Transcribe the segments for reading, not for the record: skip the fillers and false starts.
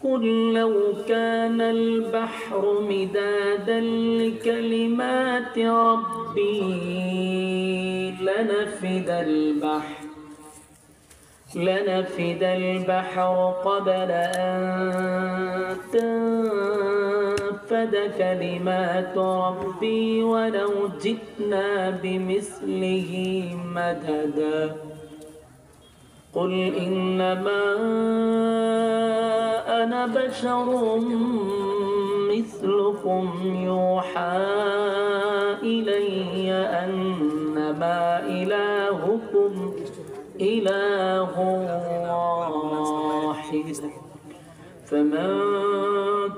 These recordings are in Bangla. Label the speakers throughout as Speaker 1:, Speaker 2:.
Speaker 1: قل لو كان البحر مدادا لكلمات ربي لنفد البحر قبل أن تنفد كلمات ربي ولو جئنا بمثله مددا قل إنما أنا بشر مثلكم يوحى إلي أنما إلهكم إله واحد فمن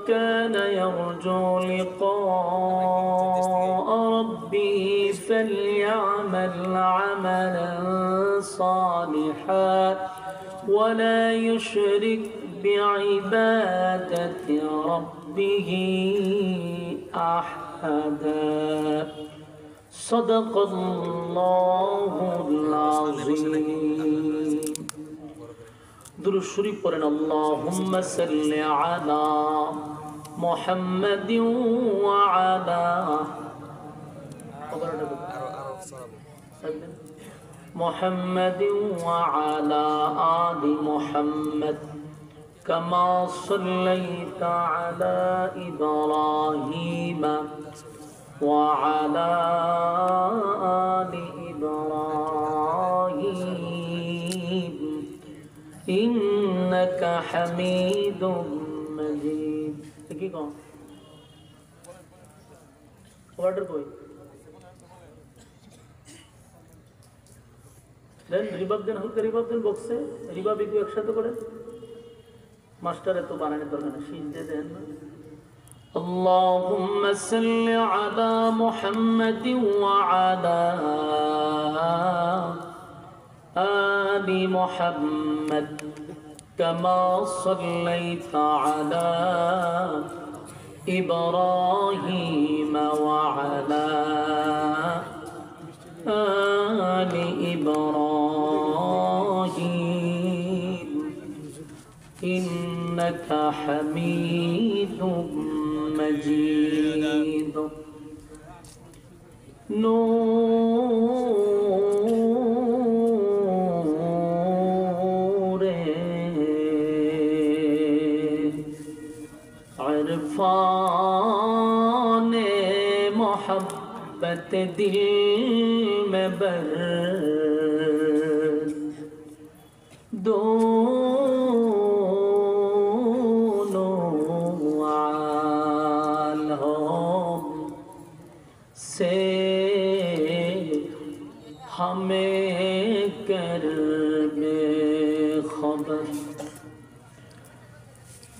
Speaker 1: كان يرجو لقاء ربه فليعمل عملا صالحا ولا يشرك بعبادة ربه أحدا صدق الله العظيم درود شریف پڑھیں اللهم صل على محمد وعلى محمد وعلى آل محمد كما صليت على إبراهيم وعلى آل إبراهيم إنك حميد مجيد কি কম অর্ডার কই দেন রিভাব দেন হালকা রিভাব দেন বক্সে রিভাব একটু একসাথে করে মাস্টার এত বানানোর দরকার নেই শীত দিয়ে দেন না اللهم صل على محمد وعلى آل محمد كما صليت على إبراهيم وعلى آل إبراهيم إنك حميد مجيد نور عرفان محبت دل میں بر हमें कर में खबर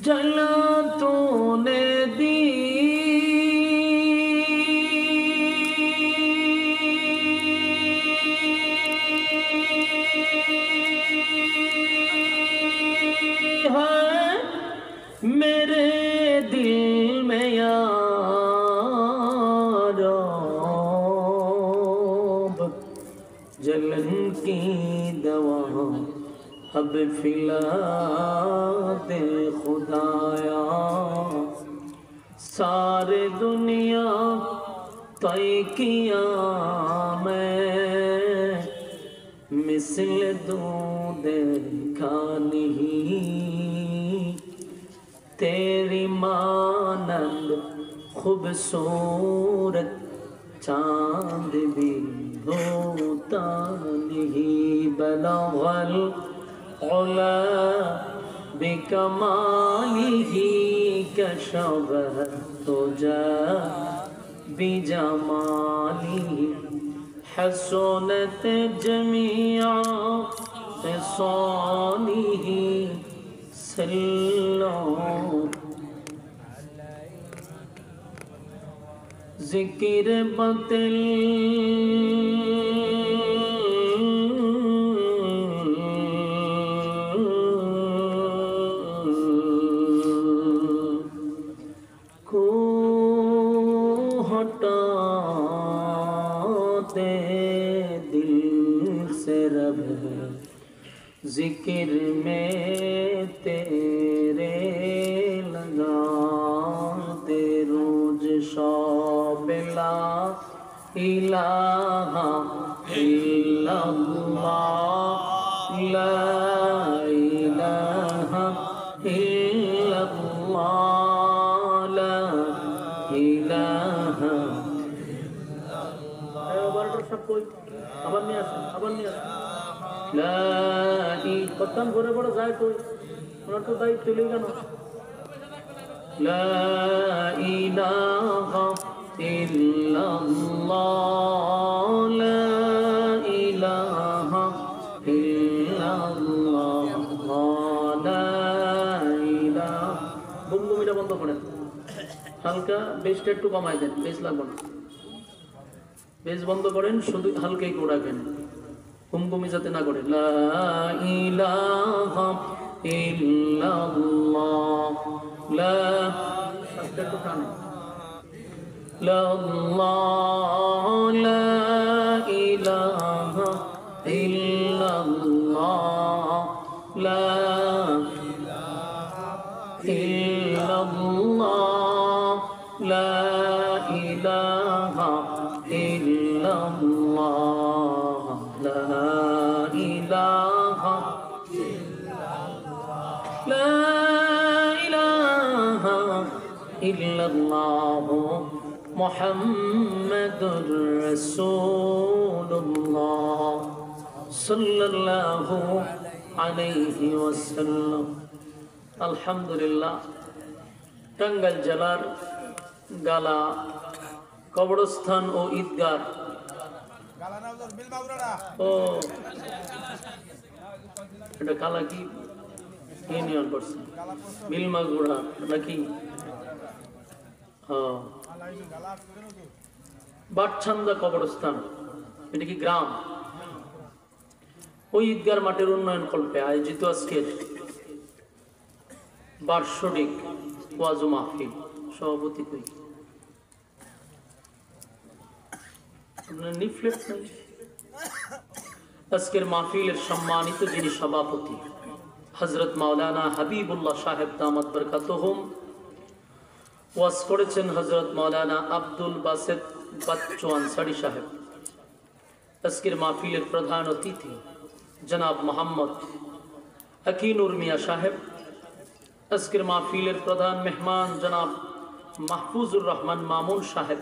Speaker 1: जला तूने दी है मेरे दिल में जलन की दवा अब फिला दे खुदाया सारे दुनिया तय किया मैं मिसल दूध देखा नहीं तेरी मानंद खूबसूरत चांद भी होता नहीं बलगल उला बिकमालिही कशबह तुजा बिजमालिही हसनत जमीआ ख़िसालिही सल्लो ज़िक्र बतिल को हटाते दिल से रब ज़िक्र में ते কই আবার নিয়ে আসেন লা কতক্ষণ ঘুরে পড়ে যায় কই ওনার তো দায়িত্ব চলে কেন লা ইলাহা ইল্লাল্লাহ লা ইলাহা ইল্লাল্লাহ লা ইলাহা গুমগুমিটা বন্ধ করেন হালকা বেসটা একটু কমাই দেন বেস লাগবে না বেস বন্ধ করেন শুধু হালকাই ঘোরাবেন গুমগুমি যাতে না করে লা ইলাহা ইল্লাল্লাহ লা আস্তে একটু টানে লা লা ইলাহা ইল্লাল্লাহ লা ইল্লাল্লাহ লা ইলাহা ইল্লাল্লাহ লা ইলাহা লা ইলাহা ইল্লাল্লাহ মুহাম্মাদুর রাসূলুল্লাহ সাল্লাল্লাহু আলাইহি ওয়াসাল্লাম। আলহামদুলিল্লাহ, টাঙ্গাইল জেলার গালা কবরস্থান ও ঈদগাহ ও এটা কালা কি ইউনিয়ন করছে বিলমাগুড়া নাকি বাটছান্দা কবরস্থান, এটা কি গ্রাম? ওই ঈদগার মাঠের উন্নয়ন কল্পে আয়োজিত আজকের বার্ষিক ওয়াজ মাহফিল সভাপতি কই নিফলেট নাই। আজকের মাহফিলের সম্মানিত যিনি সভাপতি হযরত মাওলানা হাবিবুল্লাহ সাহেব দামাত বরকাতুহুম, ওয়াজ করেছেন হযরত মাওলানা আব্দুল বাসেত বাচ্চু আনসারী সাহেব। আজকের মাহফিলের প্রধান অতিথি জনাব মোহাম্মদ আকিনুর মিয়া সাহেব। আজকের মাহফিলের প্রধান মেহমান জনাব মাহফুজুর রহমান মামুন সাহেব।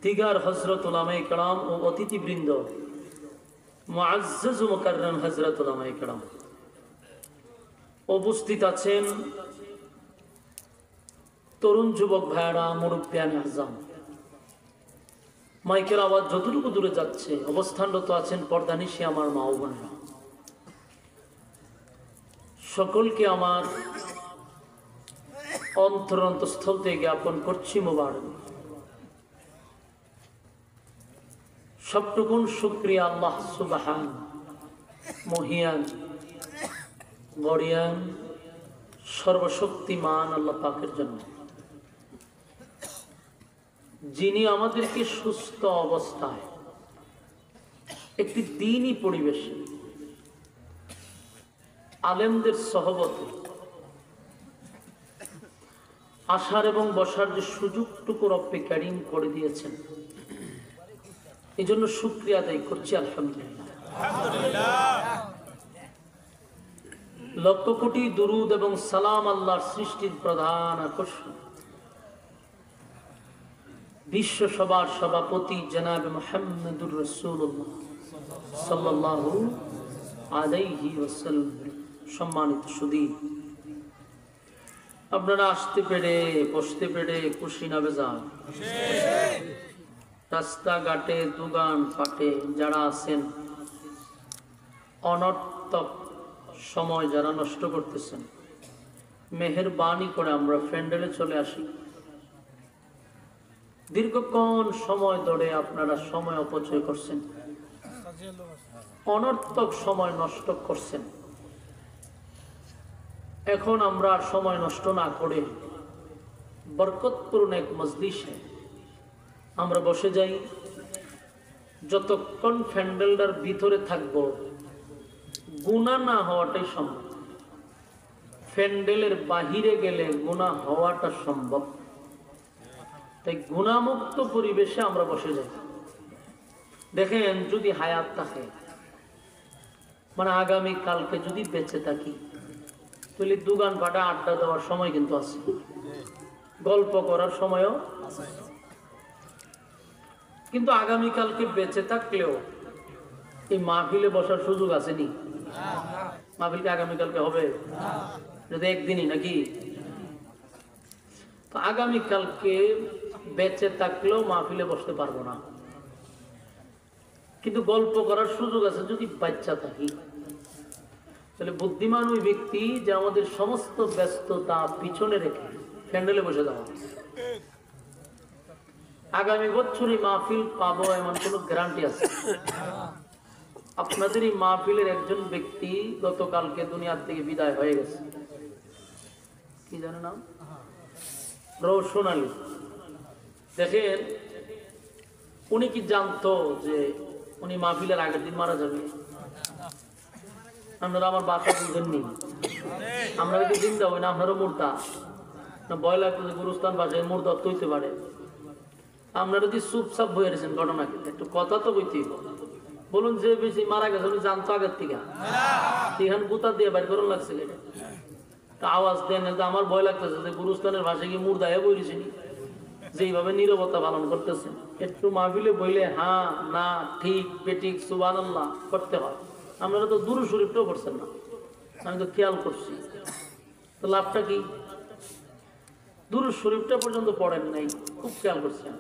Speaker 1: দিগার হযরত উলামায়ে কেরাম ও অতিথিবৃন্দ, মুআজ্জাজ ও মুকাররম হযরত উলামায়ে কেরাম উপস্থিত আছেন। তরুণ যুবক ভাইরা, মুরব্বিয়ানে আযম, মাইকের আওয়াজ যতটুকু দূরে যাচ্ছে অবস্থানরত আছেন পর্দানিশী আমার মা ও বোনেরা, সকলকে আমার অন্তরস্থল থেকে জ্ঞাপন করছি মোবারক। সবটুকুন শুকরিয়া আল্লাহ সুবহান মহিয়ান গরিয়ান সর্বশক্তিমান আল্লাহ পাকের জন্য, যিনি আমাদেরকে সুস্থ অবস্থায় একটি দ্বীনি পরিবেশে আলেমদের সহবতে আসার এবং বসার যে সুযোগটুকু রব্বে কারীম করে দিয়েছেন, এই জন্য শুকরিয়া আদায় করছি আলহামদুলিল্লাহ। লক্ষ কোটি দুরুদ এবং সালাম আল্লাহর সৃষ্টির প্রধান আকর্ষণ বিশ্ব সভার সভাপতি জনাব মুহাম্মদুর রাসূলুল্লাহ সাল্লাল্লাহু আলাইহি ওয়াসাল্লাম। সম্মানিত সুধী, আপনারা আসতে পেরে বসতে পেরে খুশি না বেজার? রাস্তাঘাটে দোকান পাটে যারা আছেন, অনর্থক সময় যারা নষ্ট করতেছেন, মেহেরবানি করে আমরা প্যান্ডেলে চলে আসি। দীর্ঘক্ষণ সময় ধরে আপনারা সময় অপচয় করছেন, অনর্থক সময় নষ্ট করছেন। এখন আমরা সময় নষ্ট না করে বরকতপূর্ণ এক মজলিসে আমরা বসে যাই। যতক্ষণ প্যান্ডেলটার ভিতরে থাকবো গুনাহ না হওয়াটাই সম্ভব, প্যান্ডেলের বাহিরে গেলে গুনাহ হওয়াটা সম্ভব। তাই গুনাহমুক্ত পরিবেশে আমরা বসে যাই। দেখেন, যদি হায়াত থাকে, মানে আগামী কালকে যদি বেঁচে থাকি, তাহলে দোকান পাটা আড্ডা দেওয়ার সময় কিন্তু আছে, গল্প করার সময়ও। কিন্তু আগামীকালকে বেঁচে থাকলেও এই মাহফিলে বসার সুযোগ আসেনি। মাহফিলকে আগামীকালকে হবে যদি একদিনই নাকি, তো আগামীকালকে বেঁচে থাকলেও মাহফিলে বসতে পারবো না, কিন্তু গল্প করার সুযোগ আছে যদি বাচ্চা থাকি। তাহলে বুদ্ধিমান ওই ব্যক্তি যে আমাদের সমস্ত ব্যস্ততা পিছনে রেখে প্যান্ডেলে বসে দেওয়া। আগামী বছরই মাহফিল পাবো এমন কোন গ্যারান্টি আছে? আপনাদের এই মাহফিলের একজন ব্যক্তি গতকালকে দুনিয়ার থেকে বিদায় হয়ে গেছে, কি জানে নাম? রওশন আলী। দেখেন উনি কি জানতো যে উনি মাহফিলের আগের দিন মারা যাবে? আপনারা আমার বাসা বুঝেননি, আমরা যদি চিন্তা হই না আপনারও মুর্দা না, ভয় লাগতো যে গুরুস্থান বাসায় মুর্দা হইতে পারে। আপনারা যদি চুপচাপ বয়ে রেছেন ঘটনাকে, একটু কথা তো বইতেই বলুন। যে বেশি মারা গেছে উনি জানতো আগের থেকে, এখানে গুতা দিয়ে বাইর করুন লাগছে, আওয়াজ দেন। আমার ভয় লাগতেছে যে গুরুস্থানের ভাষায় কি মুর্দা হয়ে বইরেছেন, যেইভাবে নীরবতা পালন করতেছেন। একটু মাহফিলে বইলে হ্যাঁ না ঠিক বেঠিক সুবহানাল্লাহ করতে হয়। আপনারা তো দুরূদ শরীফটাও করছেন না, আমি তো খেয়াল করছি। তো লাভটা কি? দুরূদ শরীফটা পর্যন্ত পড়েন নাই, খুব খেয়াল করছেন।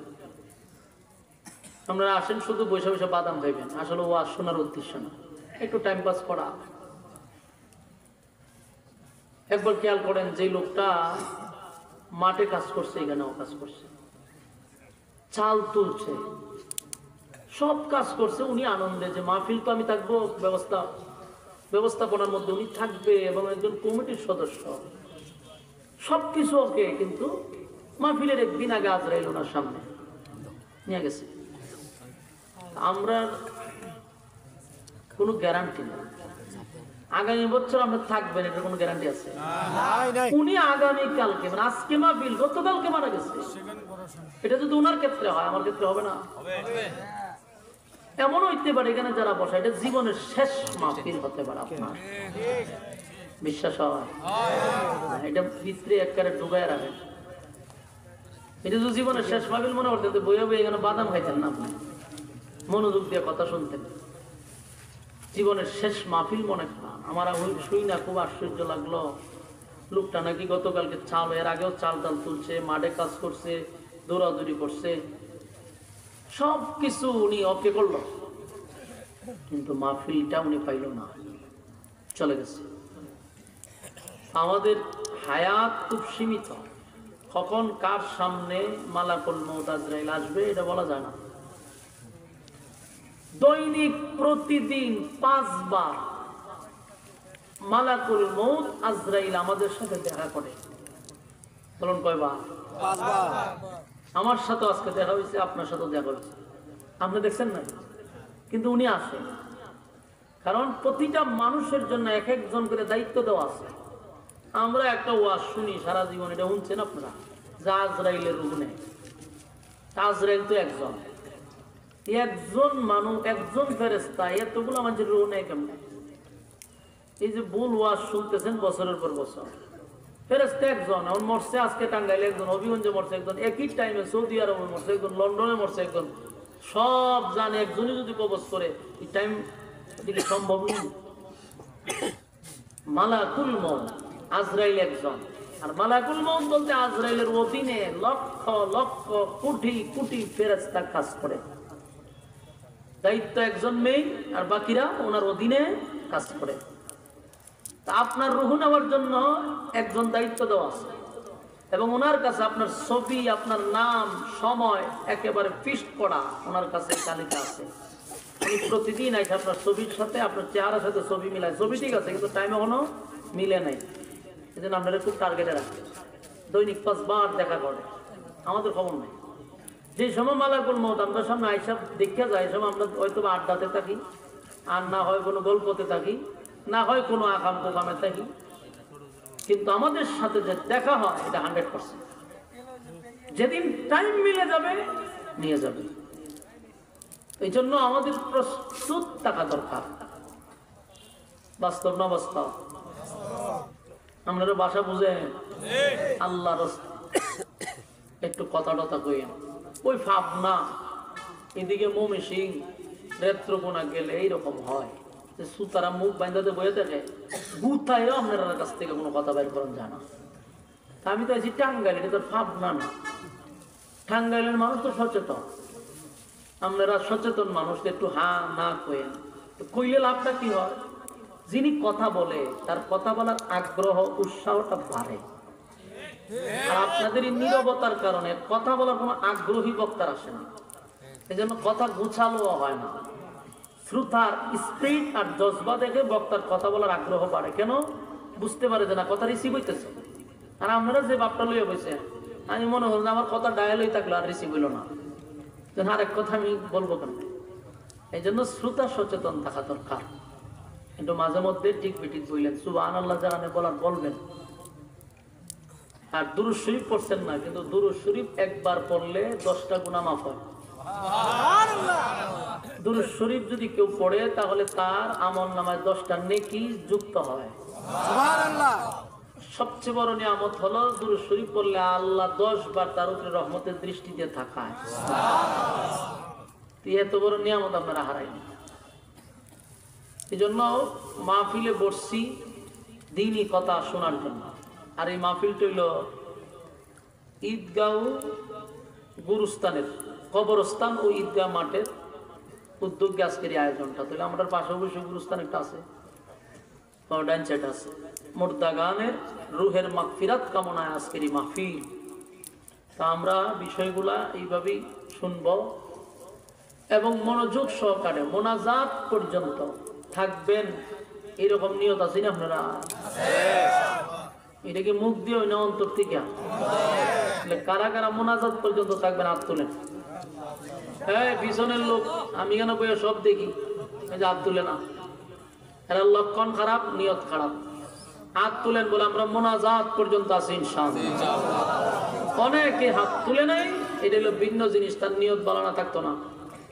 Speaker 1: আপনারা আসেন শুধু বসে বসে বাদাম খাইবেন, আসলে ওয়াজ শোনার উদ্দেশ্য না, একটু টাইম পাস করা। একবার খেয়াল করেন, যে লোকটা মাঠে কাজ করছে এখানেও কাজ করছে, চাল তুলছে, সব কাজ করছে, উনি আনন্দে যে মাহফিল তো আমি থাকবো, ব্যবস্থাপনার মধ্যে উনি থাকবে এবং একজন কমিটির সদস্য, সবকিছু ওকে। কিন্তু মাহফিলের একদিন আগে আজরাইল ওনার সামনে নিয়ে গেছে। আমরা কোনো গ্যারান্টি নেই আগামী বছর আমরা থাকবেন, এটা কোনো গ্যারান্টি আছে? উনি আগামী কালকে মানে আজকে মাহফিল, গতকালকে মারা গেছে। এটা যদি ওনার ক্ষেত্রে হয়, আমার ক্ষেত্রে হবে না। এমন হইতে পারে এখানে যারা বসা, এটা জীবনের শেষ মাহফিল হতে পারে। আপনার বিশ্বাস হয়? এটা ভিতরে একবারে ডুবাই রাখেন। এটা যদি জীবনের শেষ মাহফিল মনে করতেন, বইয়া বই এখানে বাদাম খাইতেন না, আপনি মনোযোগ দিয়ে কথা শুনতেন। জীবনের শেষ মাহফিল মনে করেন। আমার শুই না খুব আশ্চর্য লাগলো, লোকটা নাকি গতকালকে চাল, এর আগেও চাল টাল তুলছে, মাঠে কাজ করছে, দৌড়াদৌড়ি করছে, সব কিছু উনি ওকে করলো, কিন্তু মাহফিলটা উনি পাইল না, চলে গেছে। আমাদের হায়াত খুব সীমিত, কখন কার সামনে মালাকুল মউত আজরাইল আসবে এটা বলা যায় না। দৈনিক প্রতিদিন 5 বার মালাকুল মউত আজরাইল আমাদের সাথে দেখা করে। বলুন কয়বার? 5 বার। আমার সাথে আজকে দেখা হয়েছে, আপনার সাথে দেখা হয়েছে, আপনি দেখছেন না? কিন্তু উনি আসেন, কারণ প্রতিটা মানুষের জন্য এক একজন করে দায়িত্ব দেওয়া আছে। আমরা একটা ওয়াজ শুনি সারা জীবন, এটা শুনছেন আপনারা, যে আজরাইলের রূপ নেয়। আজরাইল তো একজন মানুষ, একজন ফেরেশতা, এতগুলো মানুষের রূহ নেয় কেমন? এই যে ভুল ওয়াজ শুনতেছেন বছরের পর বছর, ফেরেশতা একজন। এখন মরছে আজকে টাঙ্গাইলে একজন, হবিগঞ্জে মরছে একজন, একই টাইমে সৌদি আরবে মরছে একজন, লন্ডনে মরছে একজন, সব জানে একজনই যদি কবজ করে, এই টাইম এদিকে সম্ভব নেই। মালাকুল মউত আজরাইল একজন, আর মালাকুল মউত বলতে আজরাইলের অধীনে লক্ষ লক্ষ কোটি কোটি ফেরেশতা কাজ করে। দায়িত্ব একজন মেইন, আর বাকিরা ওনার অধীনে কাজ করে। তা আপনার রূহ নেওয়ার জন্য একজন দায়িত্ব দেওয়া আছে, এবং ওনার কাছে আপনার ছবি, আপনার নাম, সময় একেবারে ফিক্সড করা, ওনার কাছে তালিকা আছে। উনি প্রতিদিন আইসে আপনার ছবির সাথে, আপনার চেহারার সাথে ছবি মিলায়। ছবি ঠিক আছে, কিন্তু টাইমে এখনো মিলে নাই, এই জন্য আপনারা খুব টার্গেটে রাখেন। দৈনিক 5 বার দেখা করে, আমাদের খবর নাই। যে সময় মালাকুল মউত আমরা সামনে আইসা দেখা যায়, সময় আমরা হয়তো আড্ডাতে থাকি, আর না হয় কোনো গল্পতে থাকি, না হয় কোনো আকাম প্রোগ্রামে থাকি, কিন্তু আমাদের সাথে যে দেখা হয় এটা 100%। যেদিন টাইম মিলে যাবে নিয়ে যাবে। এই জন্য আমাদের প্রস্তুত থাকা দরকার। বাস্তব না বাস্তব? আপনারা ভাষা বুঝেন? আল্লাহর একটু কথা টথা কইেন, ওই ভাব না এদিকে ময়মনসিংহ নেত্রকোনা গেলে এইরকম হয় যে সুতারা মুখ বাঁধাতে বয়ে থাকে, গুতায় আপনার কাছ থেকে কোনো কথা বের করেন জানা। আমি তো আছি টাঙ্গাইল, এটা তো ভাবনা না। টাঙ্গাইলের মানুষ তো সচেতন, আপনারা সচেতন মানুষ, একটু হা না কইেন। কইলে লাভটা কি হয়, যিনি কথা বলে তার কথা বলার আগ্রহ উৎসাহটা বাড়ে। আর আপনাদের এই নীরবতার কারণে কথা বলার কোনো আগ্রহী বক্তার আসে না, এই জন্য কথা গুছালো হয় না। শ্রোতার স্পিরিট আর জজবা দেখে বক্তার কথা বলার আগ্রহ বাড়ে। কেন? বুঝতে পারে যে না কথা রিসিভ হইতেছে। আর আপনারা যে বাপটা লইয়া বসে, আমি মনে হল আমার কথা ডায়ালই থাকলো আর রিসিভ হইল না, যেন আরেক কথা আমি বলবো কেন। এই জন্য শ্রোতা সচেতন থাকা দরকার। কিন্তু মাঝে মধ্যে ঠিক বিঠিক বললেন, সুবহানাল্লাহ জানে বলার বলবেন। আর দুরূদ শরীফ পড়ছেন না, কিন্তু দুরূদ শরীফ একবার পড়লে 10টা গুনাহ মাফ হয়। দুরূদ শরীফ যদি কেউ পড়ে তাহলে তার আমল নামায় 10টা নেকি যুক্ত হয়। সুবহানাল্লাহ। সবচেয়ে বড় নিয়ামত হলো দুরূদ শরীফ পড়লে আল্লাহ 10 বার তার উপরে রহমতের দৃষ্টিতে তাকায়। এত বড় নিয়ামত আপনারা হারাইনি। এই জন্য মাহফিলে বসছি দ্বীনি কথা শোনার জন্য। আর এই মাহফিলটা হইল ঈদগাঁও গুরুস্থানের কবরস্থান ও ঈদগাহ মাঠের উদ্যোগে আজকের এই আয়োজনটা। তাহলে আমাদের পাশে অবশ্যই গুরুস্থান একটা আছে, ডাইন সাইড আছে। মুর্দাগানের রুহের মাগফিরাত কামনায় আজকের এই মাহফিল। তা আমরা বিষয়গুলা এইভাবেই শুনবো এবং মনোযোগ সহকারে মোনাজাত পর্যন্ত থাকবেন, এরকম নিয়ত আছে না আপনারা? এটাকে মুখ দিয়ে না অন্তর থেকে? কারা কারা মোনাজাত পর্যন্ত থাকবেন হাত তুলেন। হ্যাঁ, পিছনের লোক আমি কেন বইয়ে সব দেখি, হাত তুলে না। এরা লক্ষণ খারাপ, নিয়ত খারাপ। হাত তুলেন বলে আমরা মোনাজাত পর্যন্ত আছি ইনশাআল্লাহ। অনেকে হাত তুলে নাই, এটা হলো ভিন্ন জিনিস, তার নিয়ত বালানা থাকতো না।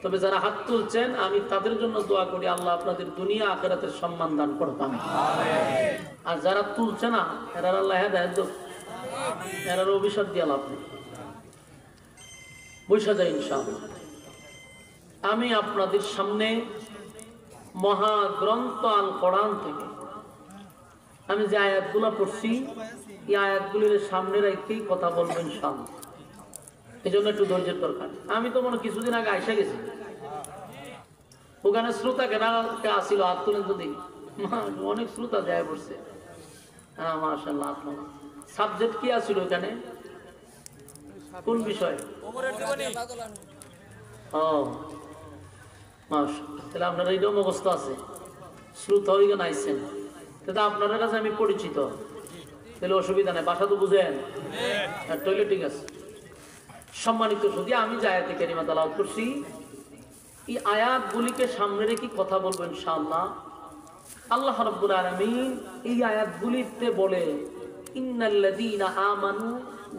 Speaker 1: তবে যারা হাত তুলছেন আমি তাদের জন্য দোয়া করি, আল্লাহ আপনাদের দুনিয়া আখিরাতের সম্মান দান করতাম। আর যারা তুলছে না এরা আল্লাহ হেদায়েত দাও, এরার অভিশাপ দিয়ে লাভ নেই। বুঝা যায় ইনশাআল্লাহ। আমি আপনাদের সামনে মহাগ্রন্থ আল কোরআন থেকে আমি যে আয়াতগুলো পড়ছি, এই আয়াতগুলির সামনে রেখেই কথা বলবো ইনশাআল্লাহ। এই জন্য একটু ধৈর্যের দরকার। আমি তো মনে কিছুদিন আগে আইসা গেছি, ওখানে শ্রোতা কেনা আসিল, হাত তুলেন তো দেখি, অনেক শ্রোতা যায় পড়ছে। হ্যাঁ মাশাআল্লাহ। সাবজেক্ট কি আসিল ওখানে, কোন বিষয়? ও মাশাআল্লাহ, তাহলে আপনারা এইটাও মুখস্থ আছে, শ্রোতা ওইখানে আইসেন, তাহলে আপনাদের কাছে আমি পরিচিত, তাহলে অসুবিধা নেই। ভাষা তো বুঝেন, তাহলে ঠিক আছে। সম্মানিত যদি আমি যে আয়াতে কারিমা তেলাওয়াত করছি, এই আয়াতগুলিকে সামনে রেখে কথা বলবো ইনশাআল্লাহ। আল্লাহ রাব্বুল আলামিন এই আয়াতগুলিতে বলে, ইন্নাল্লাযীনা আমানু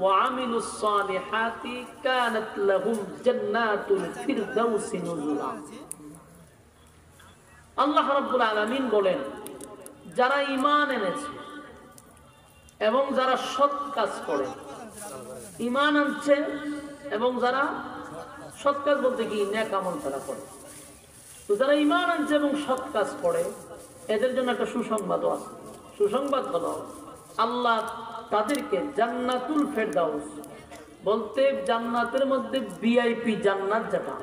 Speaker 1: ওয়া আমিলুস সালিহাতি কানাত লাহুম জান্নাতুল ফিরদাউসি নুজুলা। আল্লাহ রাব্বুল আলামিন বলেন, যারা ঈমান এনেছে এবং যারা সৎ কাজ করে, ঈমান আনছে এবং যারা সৎ কাজ বলতে কি নেক আমল তারা করে, তো যারা ঈমান আনছে এবং সৎ কাজ করে এদের জন্য একটা সুসংবাদও আছে। সুসংবাদ হলো আল্লাহ তাদেরকে জান্নাতুল ফেরদাউস বলতে, জান্নাতের মধ্যে ভিআইপি জান্নাত, যেটা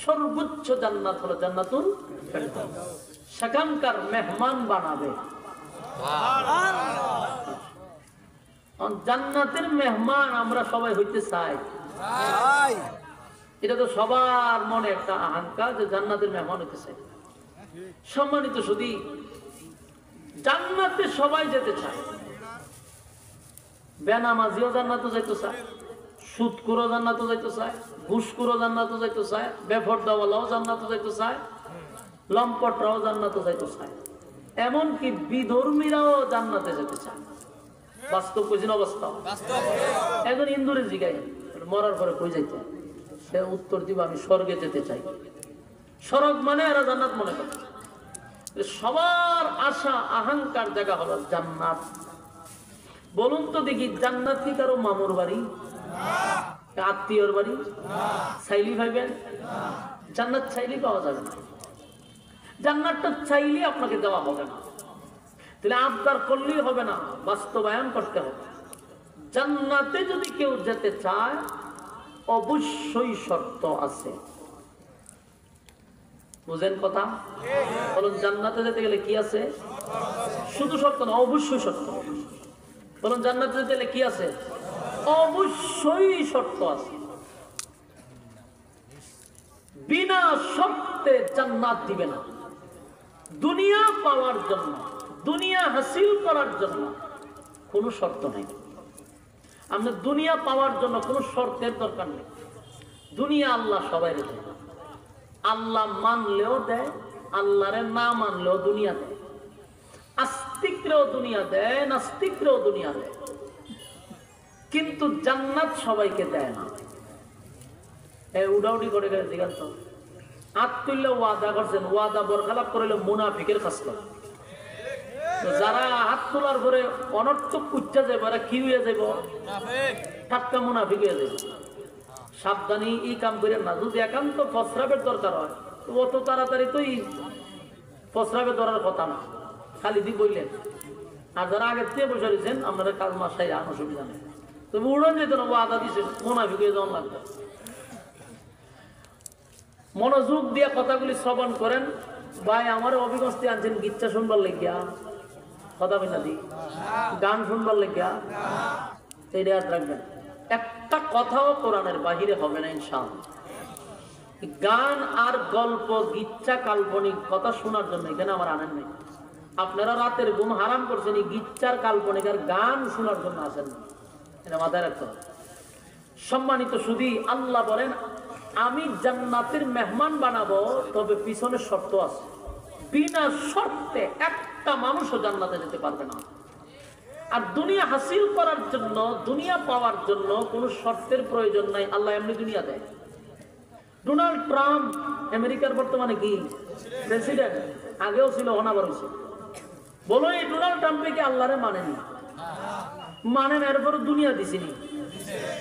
Speaker 1: সর্বোচ্চ জান্নাত হলো জান্নাতুল ফেরদাউস, সেখানকার মেহমান বানাবে। জান্নাতের মেহমান আমরা সবাই হইতে চাই, এটা তো সবার মনে একটা আকাঙ্ক্ষা যে জান্নাতের মেহমান হইতে চাই। সম্মানিত শুধু জান্নাতে সবাই যেতে চায়, বেনামাজিও জান্নাতে যাইতে চায়, সুদখোরও জান্নাতে যাইতে চায়, ঘুষখোরও জান্নাতে যাইতে চায়, বেপরদাওয়ালাও জান্নাতে যাইতে চায়, লম্পটরাও জান্নাতে যাইতে চায়, এমনকি বিধর্মীরাও জান্নাতে যেতে চায়। বাস্তব কইছেন অবস্থা। একজন ইন্দুরে জিগাই মরার পরে কই যাইতে, সে উত্তর দিব আমি স্বর্গে যেতে চাই। স্বর্গ মানে এরা জান্নাত মনে করে। সবার আশা আকাঙ্ক্ষার জায়গা হলো জান্নাত। বলুন তো দেখি, জান্নাত কি কারো মামুর বাড়ি, আত্মীয়র বাড়ি, সাইলি ভাইবেন? জান্নাত চাইলেই পাওয়া যাবে না, জান্নাতটা চাইলে আপনাকে দেওয়া হবে না, তাহলে আবদার করলেই হবে না, বাস্তবায়ন করতে হবে। জান্নাতে যদি কেউ যেতে চায় অবশ্যই শর্ত আছে। বুঝেন কথা? বলুন জান্নাতে যেতে গেলে কি আছে? শুধু শর্ত না, অবশ্যই শর্ত। বলুন জান্নাতে যেতে গেলে কি আছে? অবশ্যই শর্ত আছে। বিনা শর্তে জান্নাত দিবে না। দুনিয়া পাওয়ার জন্য, দুনিয়া হাসিল করার জন্য কোনো শর্ত নেই। আমরা দুনিয়া পাওয়ার জন্য কোনো শর্তের দরকার নেই। দুনিয়া আল্লাহ সবাই দেয়, আল্লাহ মানলেও দেয়, আল্লাহরে না মানলেও দুনিয়া দেয়। আস্তিকরেও দুনিয়া দেয়, নাস্তিকরেও দুনিয়া দেয়, কিন্তু জান্নাত সবাইকে দেয় না। উডাউডি করে গেছে জিজ্ঞাস তো হাত তুললে ওয়াদা করছেন, ওয়াদা বরখালাপ করলে মুনাফিকের খাসলা। যারা হাত তোলার পরে অনর্থক উচ্চা যাবে, এরা কি হয়ে যাব? টাটকা মুনাফিক হয়ে যাবে। সাবধানী এই কাম করেন না। যদি একান্ত প্রস্রাবের দরকার হয় অত তাড়াতাড়ি তো প্রস্রাবের ধরার কথা না, খালি দিয়ে বললেন। আর যারা আগের থেকে বসে রয়েছেন আপনারা কাজ মাসাই অসুবিধা নেই, তবে উড়ন যেত না, ওয়াদা দিচ্ছেন মুনাফিক হয়ে যাওয়ার লাগবে। মনোযোগ দিয়ে কথাগুলি শ্রবণ করেন। ভাই আমার অভিজ্ঞতা আনছেন গিচ্ছা শুনবার লেগিয়া, কথা বলি না দি, গান শুনবার লেগিয়া, এইটা ইয়াদ রাখবেন। একটা কথাও কোরআনের বাহিরে হবে না ইনশাআল্লাহ। গান আর গল্প, গিচ্ছা, কাল্পনিক কথা শোনার জন্য এখানে আমার আনেন নাই। আপনারা রাতের ঘুম হারাম করছেন এই গিচ্ছার, কাল্পনিক আর গান শোনার জন্য আসেন না, এটা মাথায় রাখতে হবে। সম্মানিত শুধু আল্লাহ বলেন আমি জান্নাতের মেহমান বানাবো, তবে পিছনে শর্ত আছে। বিনা শর্তে একটা মানুষও জান্নাতে যেতে পারবে না। আর দুনিয়া হাসিল করার জন্য, দুনিয়া পাওয়ার জন্য কোনো শর্তের প্রয়োজন নাই। আল্লাহ এমনি দুনিয়া দেয়। ডোনাল্ড ট্রাম্প আমেরিকার বর্তমানে কি প্রেসিডেন্ট, আগেও ছিল, অনাবার হয়েছে। বলো এই ডোনাল্ড ট্রাম্পে কি আল্লাহরে মানেনি? মানেন, এরপরে দুনিয়া দিছিনি।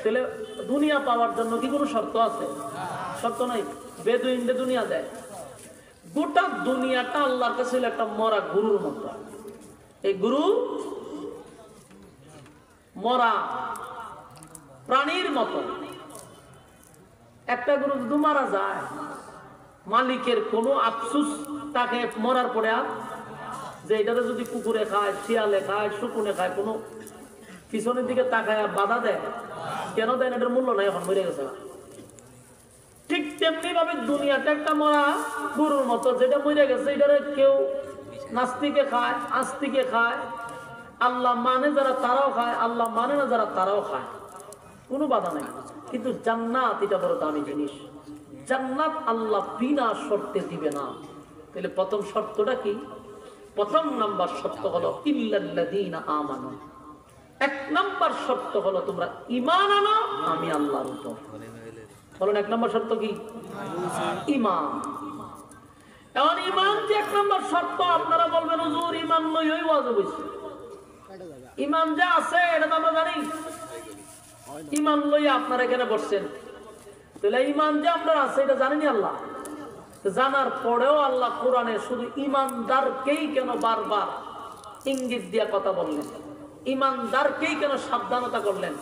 Speaker 1: তাহলে দুনিয়া পাওয়ার জন্য কি কোনো শর্ত আছে? শর্ত নাই। বেদুইনদের দুনিয়া দেয়। গোটা দুনিয়াটা আল্লাহর কাছে একটা মরা গুরুর মতো। এই গুরু মরা প্রাণীর মতো। একটা গরু যদি মারা যায়, মালিকের কোনো আফসুস তাকে মরার পরে আর যে এটাতে যদি কুকুরে খায়, শিয়ালে খায়, শকুনে খায়, কোনো পিছনের দিকে তাকায় বাধা দেয় কেন? দেয় না, এটার মূল্য নাই, এখন মরে গেছে। ঠিক তেমনি ভাবে দুনিয়াটা একটা মরা গরুর মতো, যেটা মরে গেছে এটারে কেউ নাস্তিকে খায়, আস্তিকে খায়, আল্লাহ মানে যারা তারাও খায়, আল্লাহ মানে না যারা তারাও খায়, কোনো বাধা নাই। কিন্তু জান্নাত এটা বড় দামি জিনিস। জান্নাত আল্লাহ বিনা শর্তে দিবে না। তাহলে প্রথম শর্তটা কি? প্রথম নাম্বার শর্ত হলো ইল্লাল্লাযীনা আমানু। এক নাম্বার শর্ত হলো তোমরা ঈমান আনো আমি আল্লাহর উপর। বলেন এক নাম্বার শর্ত কি? ঈমান। এখন ঈমান যে এক নাম্বার শর্ত, আপনারা বলবেন হুজুর ঈমান লইই ওয়াজিব হইছে। ঈমান যা আছে এটা তো আমরা জানি। ঈমান লই আপনারা এখানে বসছেন, তাহলে ঈমান যে আমরা আছে এটা জানেনি আল্লাহ। জানার পরেও আল্লাহ কোরআনে শুধু ঈমানদারকেই কেন বারবার ইঙ্গিত দিয়া কথা বললেন? ঈমানদারকেই কেন সাবধানতা করলেন?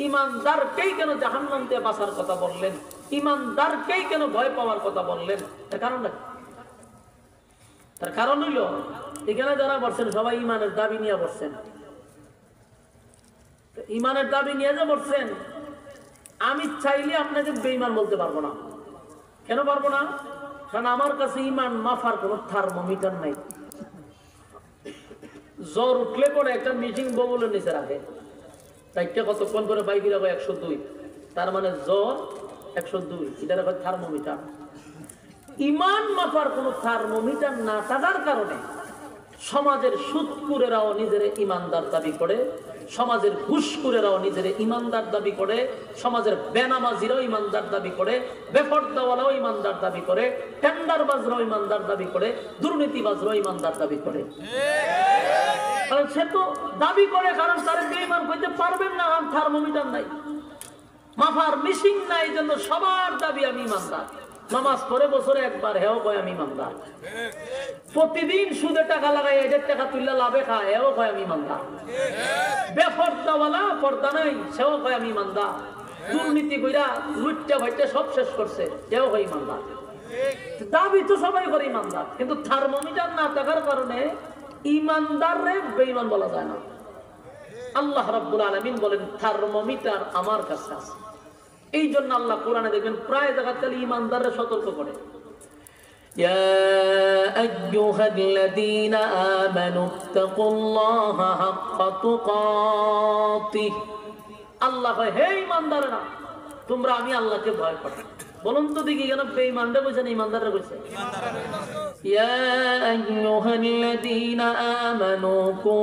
Speaker 1: ঈমানদারকেই কেন জাহান্নাম থেকে বাঁচার কথা বললেন? ঈমানদারকেই কেন ভয় পাওয়ার কথা বললেন? তার কারণটা কি? তার কারণ হইল এখানে যারা বসছেন সবাই ঈমানের দাবি নিয়ে বসছেন। ঈমানের দাবি নিয়ে যে বসছেন, আমি চাইলে আপনাকে বেঈমান বলতে পারবো না। কেন পারবো না? কারণ আমার কাছে ঈমান মাফার কোনো থার্মোমিটার নাই। জ্বর উঠলে পরে একটা মিটিং বগলের নিচে রাখে, তাইটা কতক্ষণ করে বাইকে রাখো 102, তার মানে জ্বর 102, এটা রাখো থার্মোমিটার। ঈমান মাপার কোনো থার্মোমিটার না থাকার কারণে সমাজের সুদকুরেরাও নিজের ঈমানদার দাবি করে, সমাজের ঘুষখোরেরাও নিজের ঈমানদার দাবি করে, সমাজের বেনামাজিরাও ঈমানদার দাবি করে, বেপরদাওয়ালাও ঈমানদার দাবি করে, টেন্ডারবাজরাও ঈমানদার দাবি করে, দুর্নীতিবাজরাও ঈমানদার দাবি করে। কারণ সে তো দাবি করে, কারণ তার বেঈমান করতে পারবেন না, থার্মোমিটার নাই, মাপার মেশিন নাই, জন্য সবার দাবি আমি ঈমানদার। নামাজ পড়ে বছরে একবার, হেও কয় আমি ইমানদার। প্রতিদিন সুদে টাকা লাগাই এদের টাকা তুললে লাভে খায়, হেও কয় আমি ইমানদার। বেপর্দাওয়ালা, পর্দা নাই, সেও কয় আমি ইমানদার। দুর্নীতি কইরা লুটটা ভাইটা সব শেষ করছে, সেও কয় ইমানদার। দাবি তো সবাই করে ইমানদার, কিন্তু থার্মোমিটার না থাকার কারণে ইমানদারে বেঈমান বলা যায় না। আল্লাহ রাব্বুল আলামিন বলেন থার্মোমিটার আমার কাছে আছে। এই জন্য আল্লাহ কোরআনে দেখবেন প্রায় জায়গাতে ইমানদাররে সতর্ক করে, ইয়া আইয়ুহাল্লাযীনা আমানুত্তাকুল্লাহা হাক্কা তুকাতিহ। আল্লাহ কয় হে ইমানদাররা, তোমরা আমি আল্লাহকে ভয় করো। বলুন তো দেখি কেন বেঈমানরা কইছে না ইমানদাররা কইছে? ইয়া আইয়ুহাল্লাযীনা আমানু কু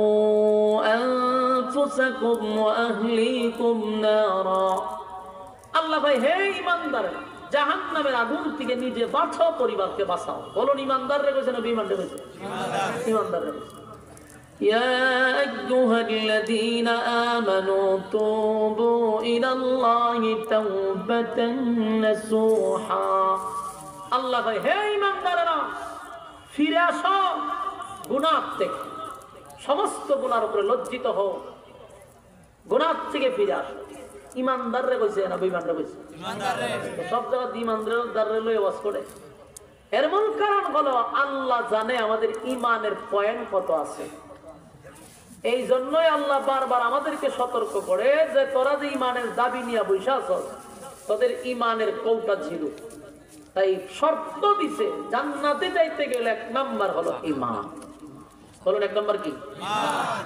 Speaker 1: আনফুসাকুম ওয়া আহলিকুম নারা। আল্লাহ ভাই হে ইমানদাররা, জাহান্নামের আগুন থেকে নিজে বাঁচাও, পরিবারকে বাঁচাও। বলুন ইমানদাররা কইছে না বেঈমানরা কইছে? ইমানদাররা কইছে। ইয়া আইয়ুহাল্লাযীনা আমানু তুবু ইলাল্লাহি তাওবাতান নাসুহা। আল্লাহ ভাই হে ইমানদাররা, ফিরে আসো গুনাহ থেকে, সমস্ত গুনার উপরে লজ্জিত হও, গুনাহ থেকে ফিরে আসো। ইমানদাররে কইছে না বেঈমানরে কইছে? ইমানদাররে। সব জায়গায় ইমানদাররে লয়ে ওয়াজ করে। এর মূল কারণ হলো আল্লাহ জানে আমাদের ঈমানের পয়েন্ট কত আছে। এই জন্যই আল্লাহ বারবার আমাদেরকে সতর্ক করে যে তোরা যে ঈমানের দাবি নিয়ে বসে আছস, তোদের ঈমানের কৌটা জিরো। তাই শর্ত দিছে জান্নাতে যাইতে গেলে এক নাম্বার হলো ঈমান। বলুন এক নাম্বার কি? ঈমান।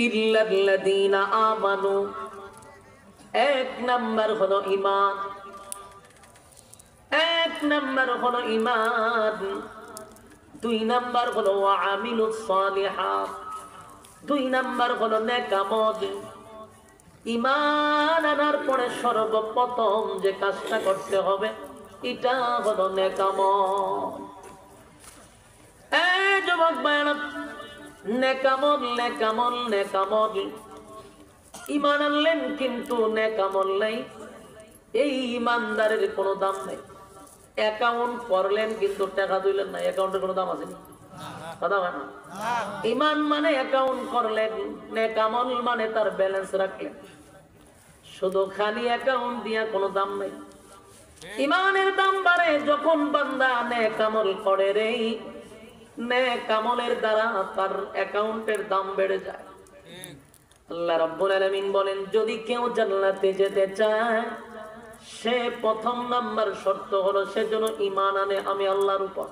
Speaker 1: ইল্লাল্লাযীনা আমানু, এক নাম্বার হলো ঈমান। এক নাম্বার হলো ঈমান। দুই নাম্বার হলো আমিলুস সালিহাত। দুই নাম্বার হলো নেক আমল। ঈমান আনার পরে সর্বপ্রথম যে কাজটা করতে হবে এটা হলো নেক আমল। এই যুবক ভাইরা, নেক আমল, নেক আমল, নেক আমল। ঈমান আনলেন কিন্তু নেক আমল নাই, এই ঈমানদারের কোনো দাম নেই। অ্যাকাউন্ট করলেন কিন্তু টাকা দিলেন না, অ্যাকাউন্টের কোনো দাম আছে না? কথা হয় না? ঈমান মানে অ্যাকাউন্ট করলেন, নেক আমল মানে তার ব্যালেন্স রাখলেন। শুধু খালি অ্যাকাউন্ট দিয়া কোনো দাম নেই। ঈমানের দাম বাড়ে যখন বান্দা নেক আমল করে রে। নেক আমলের দ্বারা তার অ্যাকাউন্টের দাম বেড়ে যায়। আল্লাহ রাব্বুল আলামিন বলেন যদি কেউ জান্নাতে যেতে চায়, সে প্রথম নাম্বার শর্ত হলো সে যেন ঈমান আনে আমি আল্লাহর উপর।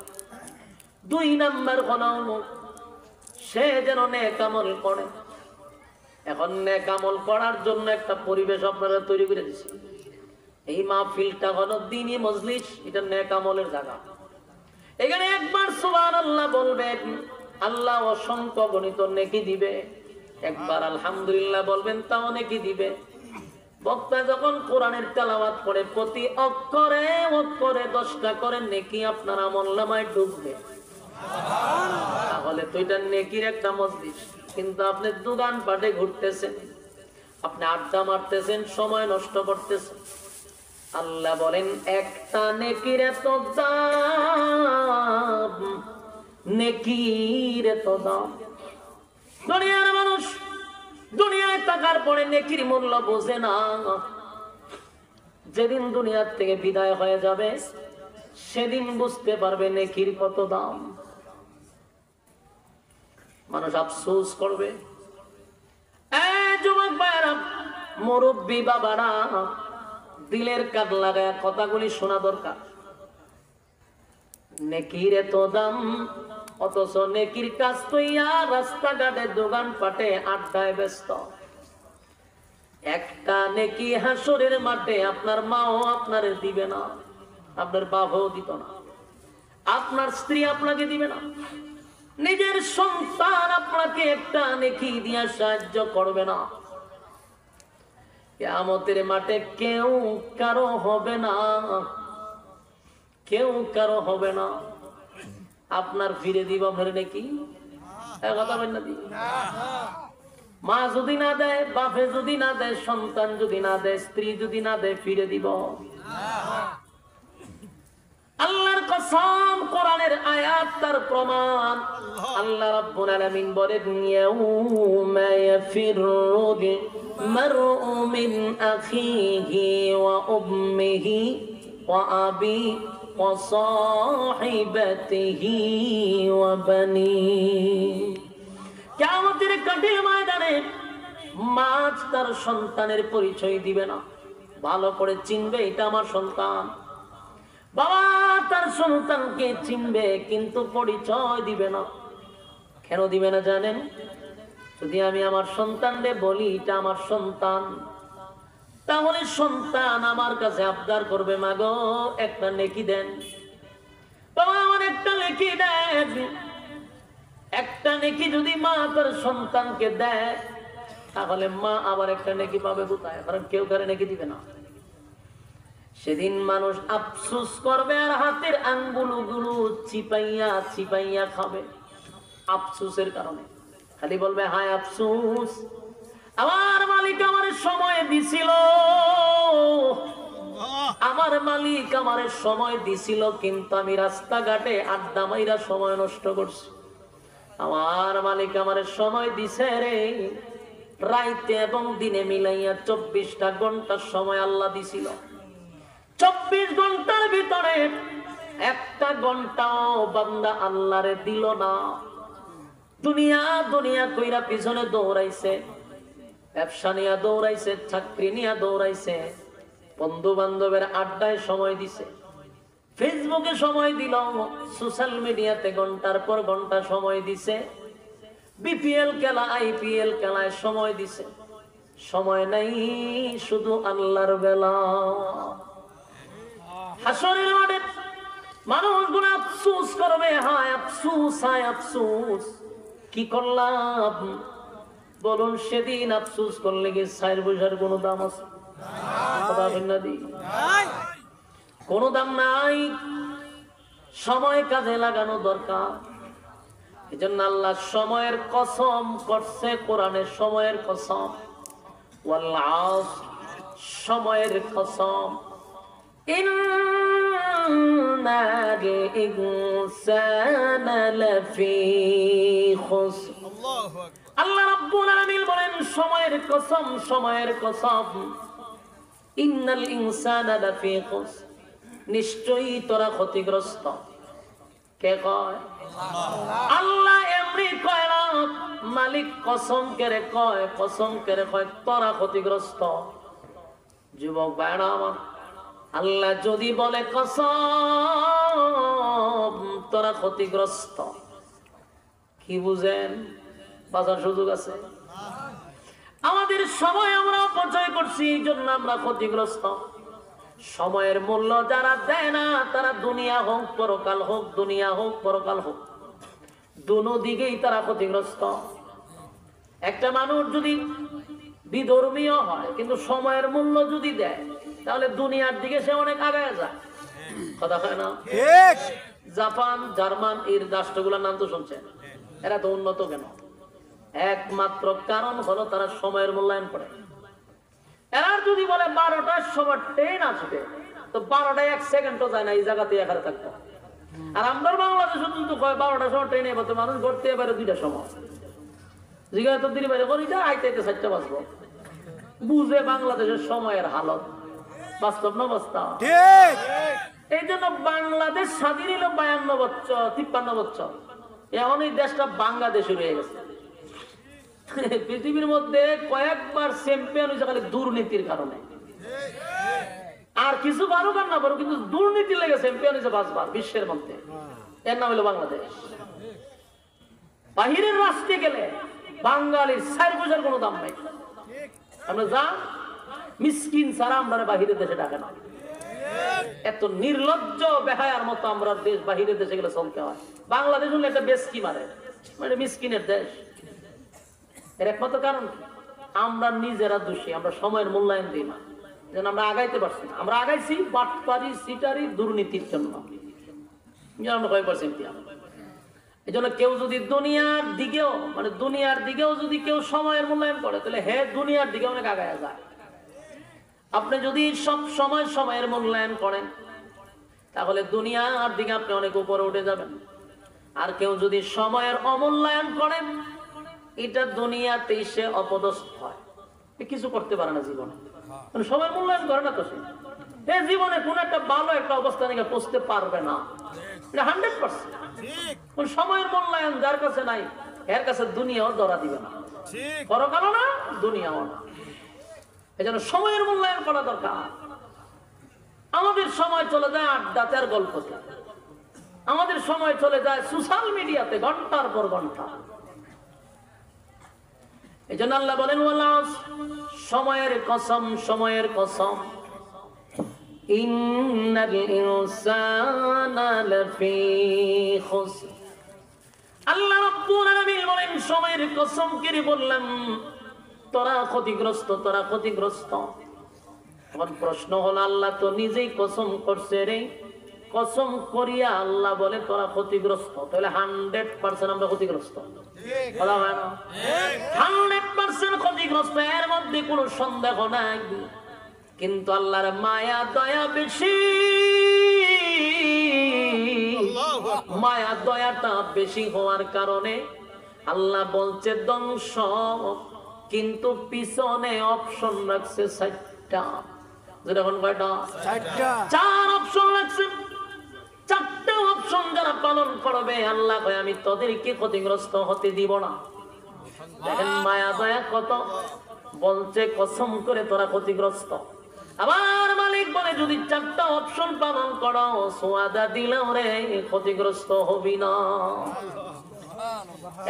Speaker 1: দুই নাম্বার হলো সে যেন নেক আমল করে। এখন নেক আমল করার জন্য একটা পরিবেশ আপনারা তৈরি করে দিয়েছে। এই মাহফিলটা হলো দ্বীনি মজলিস, এটা নেক আমলের জায়গা। এখানে একবার সুবহানাল্লাহ বলবেন, আল্লাহ অসংখ্য গণিত নেকি দিবে। একবার আলহামদুলিল্লাহ বলবেন, তাও নেকি দিবে। বক্তা যখন কোরআনের তেলাওয়াত করে প্রতি অক্ষরে অক্ষরে 10টা করে নেকি আপনার আমলনামায় ঢুকবে। তাহলে তো এটা নেকির একটা মজলিস। কিন্তু আপনি দোকান পাটে ঘুরতেছেন, আপনি আড্ডা মারতেছেন, সময় নষ্ট করতেছেন। আল্লাহ বলেন একটা নেকির এত দাম, নেকির এত দাম। দুনিয়ার মানুষ দুনিয়ায় থাকার পরে নেকির মূল্য বোঝে না। যেদিন দুনিয়ার থেকে বিদায় হয়ে যাবে সেদিন বুঝতে পারবে নেকির কত দাম। মানুষ আফসোস করবে। যুবক ভাইরা, মুরব্বী বাবারা, দিলের কান লাগায় কথাগুলি শোনা দরকার। নেকির এত দাম, অথচ নেকির কাজ কইয়া রাস্তাঘাটে দোকান পাটে আড্ডায় ব্যস্ত। একটা নেকি হাসরের মাঠে আপনার মাও আপনার দিবে না, আপনার বাবাও দিত না, আপনার স্ত্রী আপনাকে দিবে না, নিজের সন্তান আপনাকে একটা নেকি দিয়া সাহায্য করবে না। কিয়ামতের মাঠে কেউ কারো হবে না, কেউ কারো হবে না। আপনার ফিরে দিব আপনার নাকি কথা বলেন না? মা যদি না দেয়, বাপে যদি না দেয়, সন্তান যদি না দেয়, স্ত্রী যদি না দেয়, ফিরে দিব। আল্লাহর কসম, কোরআনের আয়াত তার প্রমাণ। আল্লাহ রাব্বুল আলামিন বলেন, ইয়াউমা ইয়াফিরুল মারউ মিন আখিহি ওয়া উম্মিহি ওয়া আবি ওয়া সাহিবাতিহি ওয়া বানিহি। কিয়ামতের কঠিন ময়দানে মা তার সন্তানের পরিচয় দিবে না, ভালো করে চিনবে এটা আমার সন্তান। বাবা তার সন্তানকে চিনবে কিন্তু পরিচয় দিবে না। কেন দিবে না জানেন? যদি আমি আমার সন্তানকে বলি এটা আমার সন্তান, তাহলে সন্তান আমার কাছে আবদার করবে, মা গো একটা নেকি দেন, বাবা আমার একটা নেকি দেন। একটা নেকি যদি মা তার সন্তানকে দেয়, তাহলে মা আবার একটা নেকি পাবে কোথায়? কারণ কেউ কারে নেকি দিবে না। সেদিন মানুষ আফসোস করবে আর হাতের আঙ্গুলগুলো চিপাইয়া চিপাইয়া খাবে আফসোসের কারণে। খালি বলবে হায় আফসোস, আমার মালিক আমার সময় দিছিল, আমার মালিক আমার সময় দিছিল, কিন্তু আমি রাস্তাঘাটে আড্ডা মাইরা সময় নষ্ট করছি। আমার মালিক আমার সময় দিছে রে, রাইতে এবং দিনে মিলাইয়া 24টা ঘন্টার সময় আল্লাহ দিছিল। 24 ঘন্টার ভিতরে একটা ঘন্টাও বান্দা আল্লাহরে দিল না। দুনিয়া দুনিয়া কইরা পিছনে দৌড়াইছে, ব্যবসা নিয়ে দৌড়াইছে, চাকরি নিয়ে দৌড়াইছে, বন্ধু বান্ধবের আড্ডায় সময় দিছে, ফেসবুকে সময় দিল, সোশ্যাল মিডিয়াতে ঘন্টার পর ঘন্টা সময় দিছে, বিপিএল খেলা আইপিএল খেলায় সময় দিছে। সময় নাই শুধু আল্লাহর বেলা। হাসরের মাঠে মানুষগুলো আফসোস করবে, হায় আফসোস হায় আফসোস, কি করলাম বলুন? সেদিন আফসোস করলে কি সাইর বৈশার কোনো দাম আছে? কোনো দাম নাই। সময় কাজে লাগানো দরকার। এই জন্য আল্লাহ সময়ের কসম করছে কোরআনে, সময়ের কসম, ওয়াল আসর, সময়ের কসম। ইন্নাল ইনসানা লাফি খুসর। আল্লাহ রাব্বুল আলামিন বলেন সময়ের কসম, সময়ের কসম। ইন্নাল ইনসানা লাফি খুসর, নিশ্চয়ই তোরা ক্ষতিগ্রস্ত। কে কয়? আল্লাহ এমনি কয় না, মালিক কসম করে কয়, কসম করে কয় তোরা ক্ষতিগ্রস্ত। যুবক ভাইরা আমার, আল্লাহ যদি বলে কসম তোরা ক্ষতিগ্রস্ত, কি বুঝেন? বাজার সুযোগ আছে। আমাদের সময় আমরা অপচয় করছি, এই জন্য আমরা ক্ষতিগ্রস্ত। সময়ের মূল্য যারা দেয় না, তারা দুনিয়া হোক পরকাল হোক, দুনিয়া হোক পরকাল হোক, দুনো দিকেই তারা ক্ষতিগ্রস্ত। একটা মানুষ যদি বিধর্মীয় হয় কিন্তু সময়ের মূল্য যদি দেয়, তাহলে দুনিয়ার দিকে সে অনেক আগায় যায়। কথা হয় না? জাপান, জার্মান, এর রাষ্ট্রগুলোর নাম তো শুনছেন, এরা তো উন্নত কেন? একমাত্র কারণ হলো তারা সময়ের মূল্যায়ন করে। এরা যদি বলে 12টার সময় ট্রেন আসবে, তো 12টায় 1 সেকেন্ডও যায় না, এই জায়গাতে এখানে থাকতো। আর আমরা বাংলাদেশে কিন্তু 12টার সময় ট্রেনে বলতে মানুষ ঘুরতে পারে 2টার সময়, জিজ্ঞাসা তো দিদি বাইরে করি আইতে 4টা বাজবো। বুঝে বাংলাদেশের সময়ের হালত, বাস্তব না বাস্তব? এই জন্য বাংলাদেশ স্বাধীন হলো 52 বছর 53 বছর, এখন এই দেশটা বাংলাদেশ হয়ে গেছে। পৃথিবীর মধ্যে কয়েকবার চ্যাম্পিয়ন হয়েছে খালি দুর্নীতির কারণে। আর কিছু পারুক আর না পারুক, কিন্তু দুর্নীতি লেগে চ্যাম্পিয়ন হয়েছে 5 বার বিশ্বের মধ্যে। এর নাম হলো বাংলাদেশ। বাহিরের রাষ্ট্রে গেলে বাঙালির 4 পয়সার কোনো দাম নাই। আমরা যা মিসকিন ছাড়া আমরা বাহিরের দেশে ডাকে না। এত নির্লজ্জ বেহায়ার মতো আমরা দেশ বাহিরের দেশে গেলে চলতে হয়। বাংলাদেশ হলে একটা বেশকি মারে, মানে মিসকিনের দেশ। এর একমাত্র কারণ আমরা নিজেরা দোষী, আমরা সময়ের মূল্যায়ন দিই না, যেন আমরা আগাইতে পারছি না। আমরা আগাইছি বাটপারি, সিটারি, দুর্নীতির জন্য। আমরা কয় পারছেন কি? এই জন্য কেউ যদি দুনিয়ার দিকেও, মানে দুনিয়ার দিকেও যদি কেউ সময়ের মূল্যায়ন করে, তাহলে হে দুনিয়ার দিকে অনেক আগায় যায়। আপনি যদি সব সময় সময়ের মূল্যায়ন করেন, তাহলে দুনিয়ার দিকে আপনি অনেক উপরে উঠে যাবেন। আর কেউ যদি সময়ের অমূল্যায়ন করেন, এটা দুনিয়াতে সে অপদস্থ হয়, কিছু করতে পারে না জীবনে। সময়ের মূল্যায়ন করে না তো সে জীবনে কোন একটা ভালো একটা অবস্থানে পৌঁছতে পারবে না, 100%। সময়ের মূল্যায়ন যার কাছে নাই, এর কাছে দুনিয়াও ধরা দিবে না, পরকালও না, দুনিয়াও না। এই জন্য সময়ের মূল্যায়ন করা দরকার। আমাদের সময় চলে যায় আড্ডাতে আর গল্পতে, আমাদের সময় চলে যায় সোশ্যাল মিডিয়াতে ঘন্টার পর ঘন্টা। এই জন্য আল্লাহ বলেন, সময়ের কসম, সময়ের কসম, ইন্নাল ইনসানা লাফি খুসর। আল্লাহ রাব্বুল আলামিন বলেন, সময়ের কসম করে বললাম, তোরা ক্ষতিগ্রস্ত, তোরা ক্ষতিগ্রস্ত। এখন প্রশ্ন হলো, আল্লাহ তো নিজেই কসম করছে রে, কসম করিয়া আল্লাহ বলে তোরা ক্ষতিগ্রস্ত, তাহলে 100% আমরা ক্ষতিগ্রস্ত, 100% ক্ষতিগ্রস্ত, এর মধ্যে কোনো সন্দেহ নাই। কিন্তু আল্লাহর মায়া দয়া বেশি, মায়া দয়াটা বেশি হওয়ার কারণে আল্লাহ বলছে ধ্বংস, কিন্তু পিছনে অপশন রাখছে 4টা। যেরকম কয়টা? 4 অপশন রাখছে। 4টা অপশন যারা পালন করবে, আল্লাহ কয় আমি তাদেরকে ক্ষতিগ্রস্ত হতে দিব না। দেখেন মায়া দয়া কত, বলছে কসম করে তোরা ক্ষতিগ্রস্ত। আবার মালিক বলে যদি 4টা অপশন পালন করো, সোয়াদা দিলাম রে, ক্ষতিগ্রস্ত হবি না।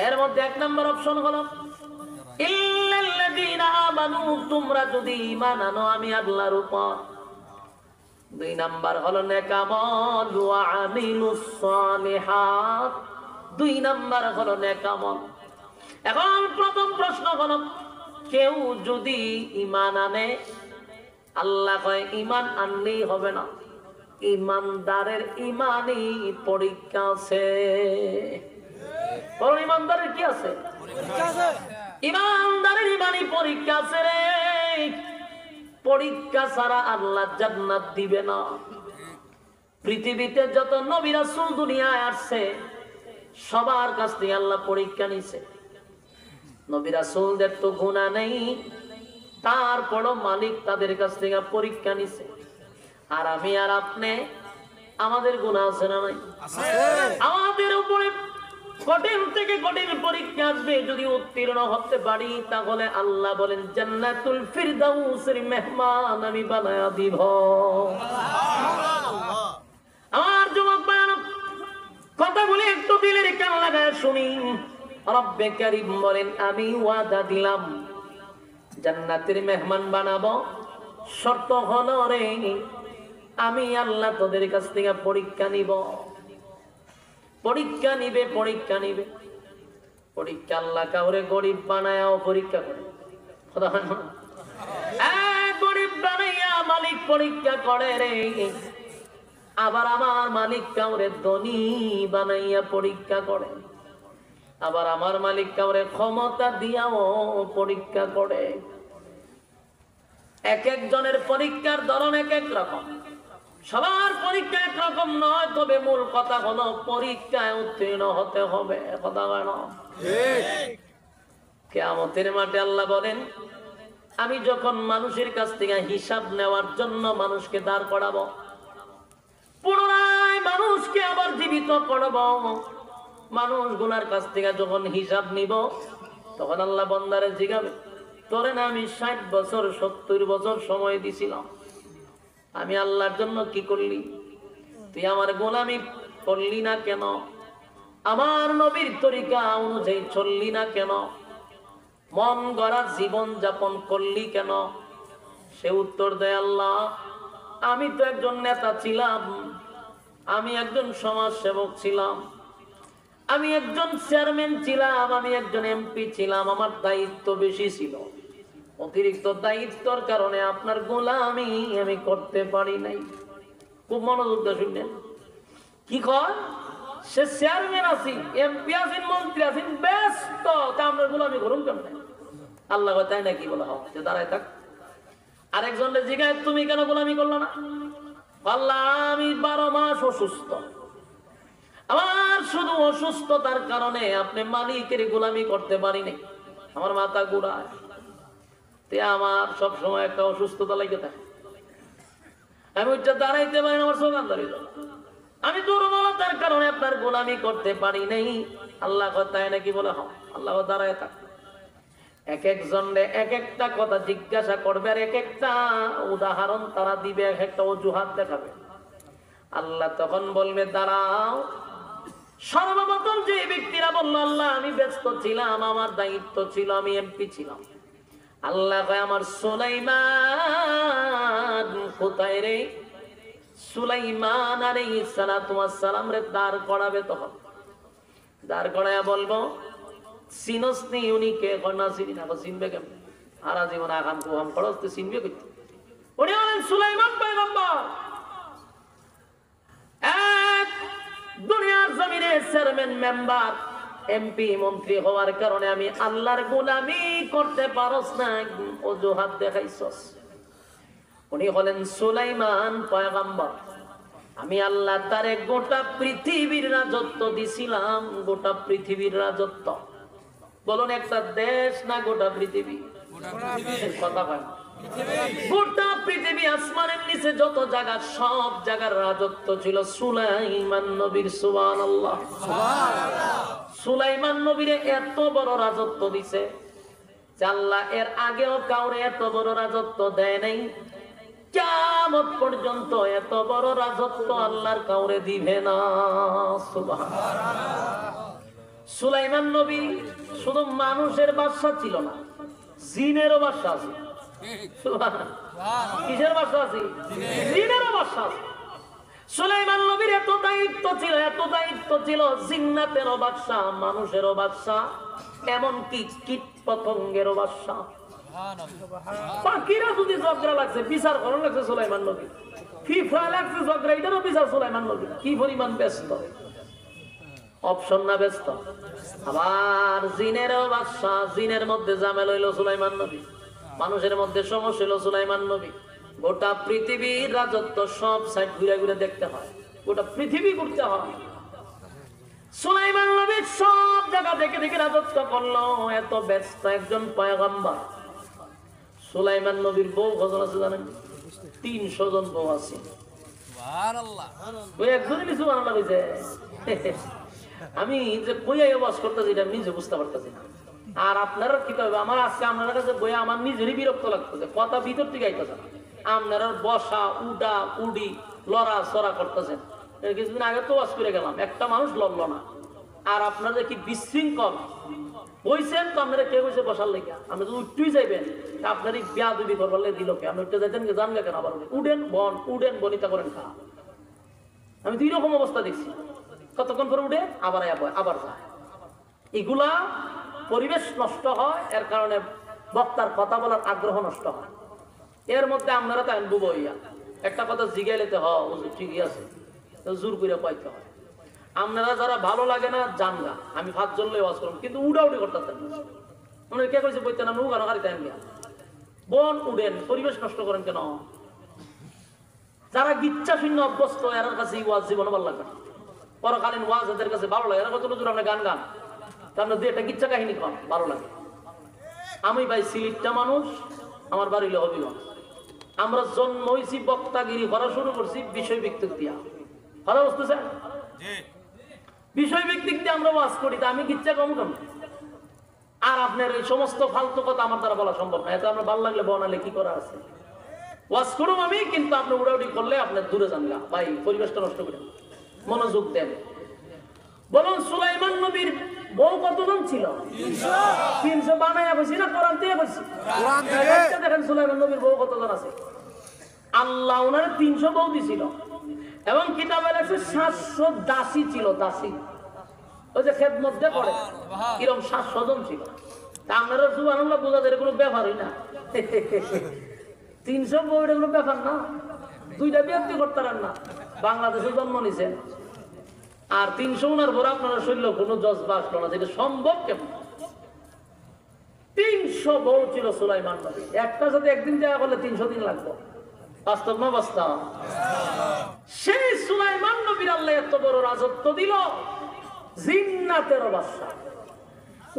Speaker 1: এর মধ্যে 1 নম্বর অপশন হলো ইল্লাল্লাযীনা আমানু, তোমরা যদি ঈমান আনো আমি আল্লাহর উপর। 2 নাম্বার হলো নেকামল ওয়া আমিলুস সালিহাত, 2 নাম্বার হলো নেকামল। এখন প্রথম প্রশ্ন হলো, কেউ যদি ঈমান আনে, আল্লাহ কয় ঈমান আনলেই হবে না, ঈমানদারের ঈমানই পরীক্ষা আছে। বড় ঈমানদারের কি আছে? পরীক্ষা আছে। ঈমানদারের ঈমানই পরীক্ষা আছে রে। পরীক্ষা ছাড়া আল্লাহ জান্নাত দিবে না। পৃথিবীতে যত নবী রাসূল দুনিয়ায় আসছে, সবার কাছ থেকে আল্লাহ পরীক্ষা নিছে। নবী রাসূলদের তো গুনাহ নেই, তারপরও মালিক তাদের কাছ থেকে পরীক্ষা নিছে। আর আমি আর আপনি, আমাদের গুনাহ আছে না নাই? আমাদের উপরে কঠিন থেকে কঠিন পরীক্ষা আসবে। যদি উত্তীর্ণ হতে পারি, তাহলে আল্লাহ বলেন জান্নাতুল ফিরদাউসের মেহমান আমি বানায়া দিব। আমার যুবক ভাইরা, কথাগুলি একটু দিলের কান লাগায় শুনি। রব্বে কারীম বলেন, আমি ওয়াদা দিলাম জান্নাতের মেহমান বানাবো, শর্ত হলো রে আমি আল্লাহ তোদের কাছ থেকে পরীক্ষা নিব। পরীক্ষা নিবে, পরীক্ষা নিবে, পরীক্ষা। আল্লাহ কাউরে গরিব বানায়াও পরীক্ষা করে, গরিব বানাইয়া মালিক পরীক্ষা করে রে। আবার আমার মালিক কাউরে ধনী বানাইয়া পরীক্ষা করে, আবার আমার মালিক কাউরে ক্ষমতা দিয়াও পরীক্ষা করে। এক একজনের পরীক্ষার ধরন এক এক রকম, সবার পরীক্ষা একরকম নয়। তবে মূল কথা হলো পরীক্ষায় উত্তীর্ণ হতে হবে, কথা হয় না? কিয়ামতের মাঠে আল্লাহ বলেন, আমি যখন মানুষের কাছ থেকে হিসাব নেওয়ার জন্য মানুষকে দাঁড় করাবো, পুনরায় মানুষকে আবার জীবিত করবো, মানুষগুলার কাছ থেকে যখন হিসাব নিব, তখন আল্লাহ বান্দারে জিজ্ঞাসা, তোরে না আমি 60 বছর 70 বছর সময় দিছিলাম, আমি আল্লাহর জন্য কি করলি? তুই আমার গোলামি করলি না কেন? আমার নবীর তরিকা অনুযায়ী চললি না কেন? মন গড়া জীবন যাপন করলি কেন? সে উত্তর দেয়, আল্লাহ আমি তো একজন নেতা ছিলাম, আমি একজন সমাজ সেবক ছিলাম, আমি একজন চেয়ারম্যান ছিলাম, আমি একজন এমপি ছিলাম, আমার দায়িত্ব বেশি ছিল। অতিরিক্ত দায়িত্বর কারণে আপনার গোলামি আমি করতে পারি নাই। খুব মনোযোগ দিয়ে শুনলেন কি কয়? সে চেয়ারম্যান আছি, এমপি আছেন, মন্ত্রী আছেন, ব্যস্ত, তা আপনার গোলামি করুন কেমন? আল্লাহ তাই নাকি? বলা হোক, দাঁড়ায় থাক। আরেকজনের জিজ্ঞাসা, তুমি কেন গোলামি করলো না? আল্লাহ আমি 12 মাস অসুস্থ, আমার শুধু অসুস্থতার কারণে আপনি মালিকের গোলামি করতে পারিনি, আমার মাথা ঘুরায়, আমার সব সময় একটা অসুস্থতা লেগে থাকে, আমি ওইটা দাঁড়াইতে পারি না, আমার সোগান দাঁড়িয়ে, আমি দুর্বলতার কারণে আপনার গোলামি করতে পারি নাই। আল্লাহ তাই নাকি বলে হ, আল্লাহ দাঁড়ায় থাক। এক একজনে এক একটা কথা জিজ্ঞাসা করবে আর এক একটা উদাহরণ তারা দিবে, এক একটা অজুহাত দেখাবে। আল্লাহ তখন বলবে দাঁড়াও। সর্বপ্রথম যে ব্যক্তিরা বলল আল্লাহ আমি ব্যস্ত ছিলাম, আমার দায়িত্ব ছিল, আমি এমপি ছিলাম। আল্লাহ কয় আমার সুলাইমান কোথায় রে? সুলাইমান আলাইহিস সালাতু ওয়াস সালাম রে দাঁড় করাবে, তখন দাঁড় করায়া বলবো চিনস নি উনি কে? না চিনি না। চিনবে কেমন? সারা জীবন আকাম কুহাম খরচ তো চিনবে কইতে। উনি হলেন সুলাইমান পয়গম্বর, এক দুনিয়ার জমিনে চেয়ারম্যান, মেম্বার, এমপি, মন্ত্রী হওয়ার কারণে আমি আল্লাহর গোলামি করতে পারস না, অজুহাত দেখাইছস। উনি হলেন সুলাইমান পয়গম্বর। আমি আল্লাহ তারে গোটা পৃথিবীর রাজত্ব দিছিলাম, গোটা পৃথিবীর রাজত্ব। বলুন একটা দেশ না গোটা পৃথিবী? কথা হয় না, গোটা পৃথিবী, আসমানের নিচে যত জায়গা, সব জায়গার রাজত্ব ছিল সুলাইমান নবীর। সুবহানাল্লাহ। সুলাইমান নবীরে এত বড় রাজত্ব দিছে যে আল্লাহ এর আগেও কাউরে এত বড় রাজত্ব দেয় নাই, কিয়ামত পর্যন্ত এত বড় রাজত্ব আল্লাহর কাউরে দিবে না। সুবহানাল্লাহ। সুলাইমান নবী শুধু মানুষের বাদশা ছিল না, জিনেরও বাদশা আছে। কিসের বাদশা আছে? জিনেরও বাদশা আছে। সুলাইমান নবীর এত দায়িত্ব ছিল, এত দায়িত্ব ছিল, জিন্নাতেরও বাদশা, মানুষেরও বাদশা, এমনকি কীট পতঙ্গেরও বাদশা। পাখিরা যদি ঝগড়া লাগছে বিচার করার লাগছে সুলাইমান নবী, ফিফা লাগছে ঝগড়া, এটারও বিচার সুলাইমান নবী। কি পরিমাণ ব্যস্ত, অপশন না ব্যস্ত। আবার জিনেরও বাদশা, জিনের মধ্যে জামেল হইল সুলাইমান নবী, মানুষের মধ্যে সমস্যা হইল সুলাইমান নবী। গোটা পৃথিবীর রাজত্ব সব সাইড ঘুরে ঘুরে দেখতে হয়, গোটা পৃথিবী ঘুরতে হয়। সুলাইমান নবী সব জায়গা দেখে দেখে রাজত্ব করলো, এত ব্যস্ত একজন পয়গম্বর। সুলাইমান নবীর বউ কজন আছে জানেন? 300 জন বউ আছে। ওই একজনই কিছু বানানো হয়েছে। আমি যে বইয়াই ওয়াজ করতেছি এটা নিজে বুঝতে পারতেছি না। আর আপনারা কি করবে, আমার আজকে আপনার কাছে বইয়া আমার নিজেরই বিরক্ত লাগতেছে, কথা ভিতর থেকে আইতেছে না। আপনারা বসা উডা উডি লড়া চড়া করতেছেন। কিছুদিন আগে তো ওয়াজ করে গেলাম, একটা মানুষ লড়লো না। আর আপনাদের কি বিশৃঙ্খল বইছেন তো, আপনারা কে বসে বসার লেগে? আপনি তো উঠতেই যাইবেন, আপনারই বেয়াদবি করবার লেগে দিল কে? আপনি উঠতে যাইতেন কে? জানলে কেন? আবার উডেন বন, উডেন বনিতা করেন খা। আমি 2 রকম অবস্থা দেখছি, কতক্ষণ পরে উঠে আবার আবার যায়। এগুলা পরিবেশ নষ্ট হয়, এর কারণে বক্তার কথা বলার আগ্রহ নষ্ট হয়। এর মধ্যে আপনারা তাই বুবইয়া একটা কথা জিগাইলেতে ঠিকই আছে, জোর করে পাইতে হয়। আপনারা যারা ভালো লাগে না জানগা, আমি 5 জন ওয়াজ করলাম, কিন্তু উড়াউড়ি করতেছেন মনে কে কইছে বইতে না উগানো গাড়ি টাইম গিয়া বন উড়েন, পরিবেশ নষ্ট করেন কেন? যারা গিচ্ছা শূন্য অভ্যস্ত এর কাছে ওয়াজ জীবন ভালো লাগে, পরকালীন ওয়াজ এদের কাছে ভালো লাগে। এরা কত নজর আপনি গান গান, তার মধ্যে একটা গিচ্ছা কাহিনী কম ভালো লাগে। আমি ভাই সিলেটটা মানুষ, আমার বাড়ি হলো হবিগঞ্জ। আমরা জন্ম হয়েছি বক্তাগিরি করা শুরু করছি বিষয় ভিত্তিক দিয়া, কথা বুঝতেছেন? বিষয় ভিত্তিক দিয়ে আমরা ওয়াজ করি, তা আমি গিচ্ছা কম কম। আর আপনার এই সমস্ত ফালতু কথা আমার দ্বারা বলা সম্ভব না, এত আমরা ভালো লাগলে বনালে কি করা আছে। ওয়াজ করুম আমি, কিন্তু আপনি উড়াউড়ি করলে আপনার দূরে যান গা ভাই, পরিবেশটা নষ্ট করেন, মনোযোগ দেন। বলুন সুলাইমান নবীর বউ কতজন ছিল? 300 বানাইয়া বসি না কোরআন দিয়ে বসি? দেখেন সুলাইমান নবীর বউ কতজন আছে। আল্লাহ ওনার 300 বউ দিছিল, এবং কিতাবে লেখছে 700 দাসী ছিল। দাসী ওই যে খেদমত দিয়ে করে, কিরকম 700 জন ছিল। তা আপনারা সুবহানাল্লাহ বোঝা যায় কোনো ব্যাপারই না। 300 বউ এটা কোনো ব্যাপার না, 2টা বিয়ে করতে পারেন না। বাংলাদেশে জন্ম নিছেন, আর 300 উনার পর আপনারা শৈল কোনো জজবা আসলো না, যেটা সম্ভব কেমন? 300 বউ ছিল সুলাইমান নবী। একটা সাথে একদিন দেখা করলে 300 দিন লাগবে। বাস্তব না বাস্তব? সেই সুলাইমান নবীর আল্লাহ এত বড় রাজত্ব দিল, জিন্নাতের বাদশা,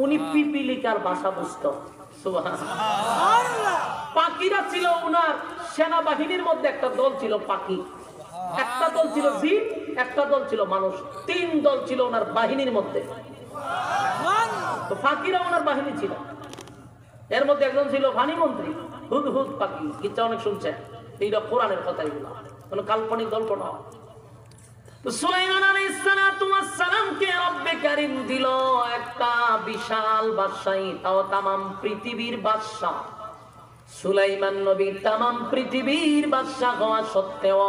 Speaker 1: উনি পিপিলিকার ভাষা বুঝতো। সুবহানাল্লাহ। পাখিরা ছিল উনার সেনাবাহিনীর মধ্যে, একটা দল ছিল পাখি, একটা দল ছিল জিন, একটা দল ছিল মানুষ, 3 দল ছিল ওনার বাহিনীর মধ্যে। তো পাখিরা ওনার বাহিনী ছিল। এর মধ্যে একজন ছিল ফানি মন্ত্রী, হুদহুদ পাখি, কিচ্ছা অনেক শুনছেন, এইটা কোরআনের কথা, এগুলো কোনো কাল্পনিক গল্প না। সুলাইমান আলাইহিস সালাতু ওয়াস সালামকে রব্বে কারীম দিল একটা বিশাল বাদশাহী, তাও তামাম পৃথিবীর বাদশা। সুলাইমান নবী তামাম পৃথিবীর বাদশা হওয়া সত্ত্বেও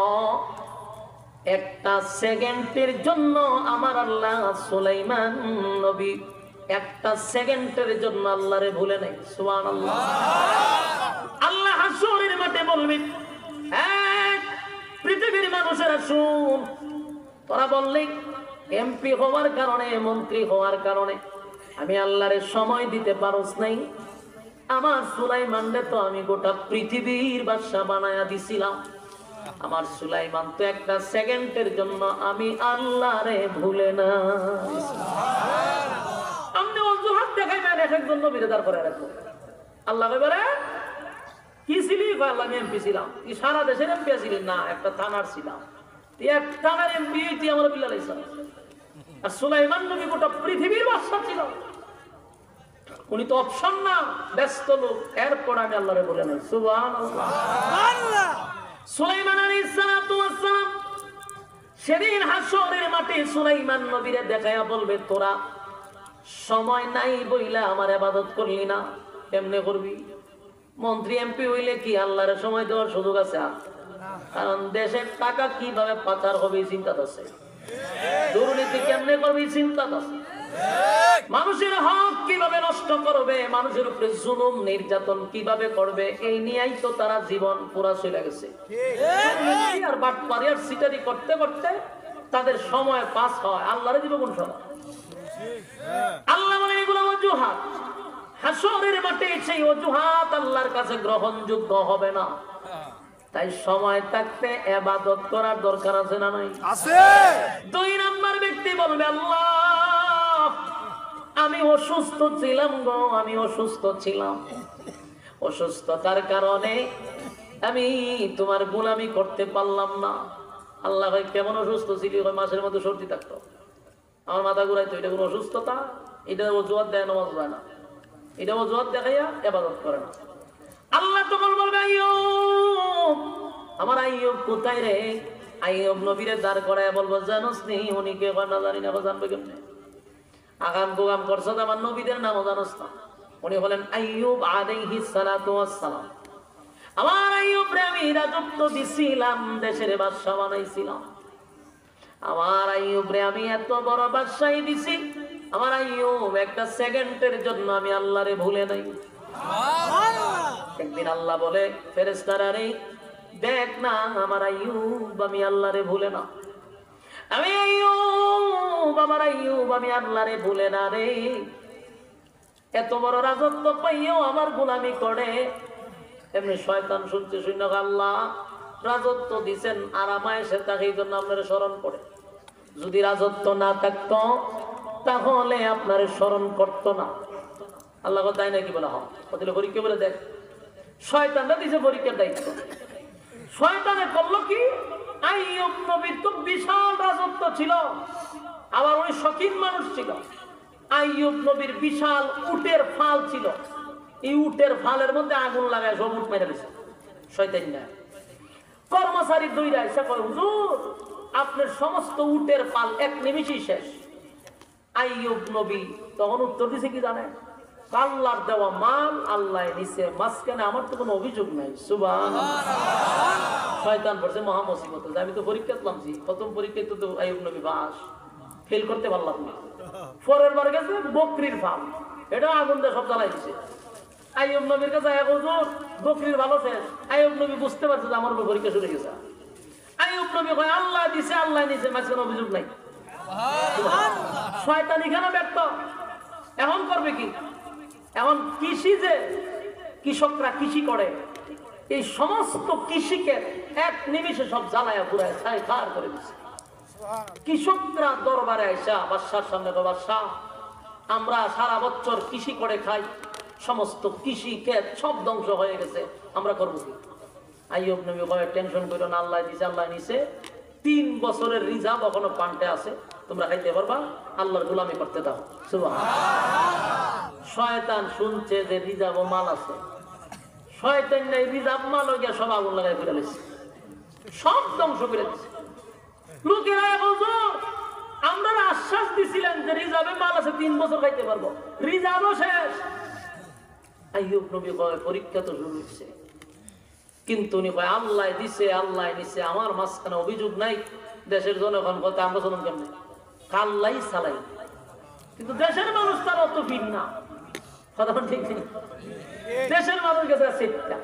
Speaker 1: একটা সেকেন্ডের জন্য আমার আল্লাহ সুলাইমান নবী একটা সেকেন্ডের জন্য আল্লাহরে ভুলে নাই। সুবহানাল্লাহ। আল্লাহ হাসরের মাঠে বলবেন, পৃথিবীর মানুষেরা শুন, তোরা বললি এমপি হওয়ার কারণে, মন্ত্রী হওয়ার কারণে আমি আল্লাহরে সময় দিতে পারোস নাই। আমার সুলাইমানরে তো আমি গোটা পৃথিবীর বাদশা বানায়া দিছিলাম। আমার সুলাইমান তো একটা সেকেন্ডের জন্য আমি আল্লাহরে ভুলে না। আপনি অজুহাত দেখাইবেন, এক একজন নবীরে দাঁড় করে রাখবো। আল্লাহ এবারে কি ছিলি? আল্লাহ এমপি ছিলাম। কি সারা দেশের এমপি ছিলি? না, একটা থানার ছিলাম। এক থানার এমপি আমার বিল্লাহ ইসলাম। আর সুলাইমান নবী গোটা পৃথিবীর বাদশা ছিল। উনি তো অপশন না, ব্যস্ত লোক। এরপর আমি আল্লাহরে বলে নাই। সুবহানাল্লাহ। সুলাইমান আলাইহিস সালাতু ওয়াস সালাম সেদিন হাসরের মাঠে সুলাইমান নবীরে দেখায়া বলবে, তোরা সময় নাই বইলা আমার ইবাদত করলি না, কেমনে করবি? মন্ত্রী এমপি হইলে কি আল্লাহর সময় দেওয়ার সুযোগ আছে? কারণ দেশের টাকা কিভাবে পাচার হবে চিন্তা আছে, দুর্নীতি কেমনে করবে চিন্তা আছে, মানুষের হক কিভাবে নষ্ট করবে, মানুষের উপরে জুলুম নির্যাতন কিভাবে করবে, এই নিয়েই তো তারা জীবন পুরা চলে গেছে। আর বাটপারি আর সিটারি করতে করতে তাদের সময় পাস হয়। আল্লাহরে দিব কোন সময়? আল্লাহ বলেন এগুলো অজুহাত। হাসরের মাঠে সেই অজুহাত আল্লাহর কাছে গ্রহণযোগ্য হবে না। তাই সময় থাকতে ইবাদত করার দরকার আছে না নাই? আছে। 2 নাম্বার ব্যক্তি বলবে, আল্লাহ আমি অসুস্থ ছিলাম গো, আমি অসুস্থ ছিলাম, অসুস্থতার কারণে আমি তোমার গোলামি করতে পারলাম না। আল্লাহ ভাই কেমন অসুস্থ ছিলি? মাসের মধ্যে সর্দি থাকতো, আমার মাথা ঘুরাইতো। এটা কোনো অসুস্থতা? এটা অজুহাত দেয়, নামাজ হয় না, এটা অজুহাত দেখাইয়া ইবাদত করে না। আল্লাহ তখন বলবে, আইয়ুব, আমার আইয়ুব কোথায় রে? আইয়ুব নবীরে দাঁড় করায় বলবো, জানোস নি উনি কে? না জানি না। জানবে কেমনে? আগাম গোগাম করছ, আমার নবীদের নামও জানোস না। উনি বলেন আইয়ুব আলাইহিস সালাতু ওয়াস সালাম। আমার আইয়ুব রে আমি রাজত্ব দিছিলাম, দেশের বাদশা বানাইছিলাম। আমার আইয়ুব রে আমি এত বড় বাদশাহী দিছি, আমার আইয়ুব একটা সেকেন্ডের জন্য আমি আল্লাহরে ভুলে নাই। একদিন আল্লাহ বলে, ফেরেশতারা রে দেখ না, আমার আইয়ুব আমি আল্লাহরে ভুলে না। আমি আইয়ুব, আমার আইয়ুব আমি আল্লাহরে ভুলে না রে। এত বড় রাজত্ব পাইও আমার গোলামি করে। এমনি শয়তান শুনছে, শুনে আল্লাহ রাজত্ব দিছেন, আরামায়েশে থাকে, এই জন্য আপনারা স্মরণ করে। যদি রাজত্ব না থাকতো তাহলে আপনারা স্মরণ করতো না। আল্লাহ তাই নাকি বলা হয়? পরীক্ষা বলে দেখ, শয়তানরা দিছে পরীক্ষার দায়িত্ব। শয়তানে করলো কি? আইয়ুব নবীর তো বিশাল রাজত্ব ছিল, আবার উনি শৌখিন মানুষ ছিল। আইয়ুব নবীর বিশাল উটের ফাল ছিল, এই উটের ফালের মধ্যে আগুন লাগায় সব উট মেরে দিছে শয়তান না। কর্মচারী দুইরা এসে কয়, হুজুর আপনার সমস্ত উটের ফাল এক নিমিষেই শেষ। আইয়ুব নবী তখন উত্তর দিছে কি জানেন? আল্লাহর দেওয়া মাল আল্লাহ নিছে, মাঝখানে আমার তো কোনো অভিযোগ নাই। সুবহানাল্লাহ। শয়তান বলছে মহা মুসিবত, আমি তো পরীক্ষা দিলামছি, প্রথম পরীক্ষায় তো আইয়ুব নবী বাস ফেল করতে পারলাম না। পরের বার গেছে বকরির ফাল, এটা আগুন দিয়ে সব জ্বালাই দিছে। আইয়ুব নবীর কাছে হুজুর বকরির ভালো শেষ। আইয়ুব নবী বুঝতে পারছে যে আমার উপর পরীক্ষা শুরু গেছে। আইয়ুব নবী কয় আল্লাহ দিছে, আল্লাহ নিছে, মাঝখানে অভিযোগ নাই। শয়তান এখানে ব্যর্থ। এখন করবে কি? এখন কৃষি, যে কৃষকরা কৃষি করে, এই সমস্ত কৃষিকে এক নিমিষে সব জ্বালায়া পুরায় ছাইখার করে দিচ্ছে। কৃষকরা দরবারে আইসা বাদশার সামনে, বাদশাহ আমরা সারা বছর কৃষি করে খাই, সমস্ত কৃষি ক্ষেত সব ধ্বংস হয়ে গেছে, আমরা করবো কি? আইয়ুব নবী কয় টেনশন করো না, আল্লাহ দিছে, আল্লাহ নিছে, 3 বছরের রিজার্ভ এখনো পান্টে আছে, তোমরা খাইতে পারবা, আল্লাহর গোলামি করতে দাও। সুবহানাল্লাহ। শয়তান শুনছে যে রিজার্ভ মাল আছে, শয়তান নাই রিজার্ভ মাল হয়ে গিয়া সব আগুন লাগাই ফেলে দিচ্ছে, সব ধ্বংস করে দিচ্ছে। লোকেরা হুজুর আমরা আশ্বাস দিছিলেন যে রিজার্ভে মাল আছে, 3 বছর খাইতে পারবো, রিজার্ভও শেষ। আইয়ুব নবী কয় পরীক্ষা তো শুরু হচ্ছে, কিন্তু উনি কয় আল্লাহ দিছে আল্লাহ নিছে, আমার মাঝখানে অভিযোগ নাই। দেশের জনগণ কথা আমরা চলুন কেমন কাল্লাই চালাই, কিন্তু দেশের মানুষ তার অত ভিড় না, কথা ঠিক নেই। দেশের মানুষ গেছে শিক্ষা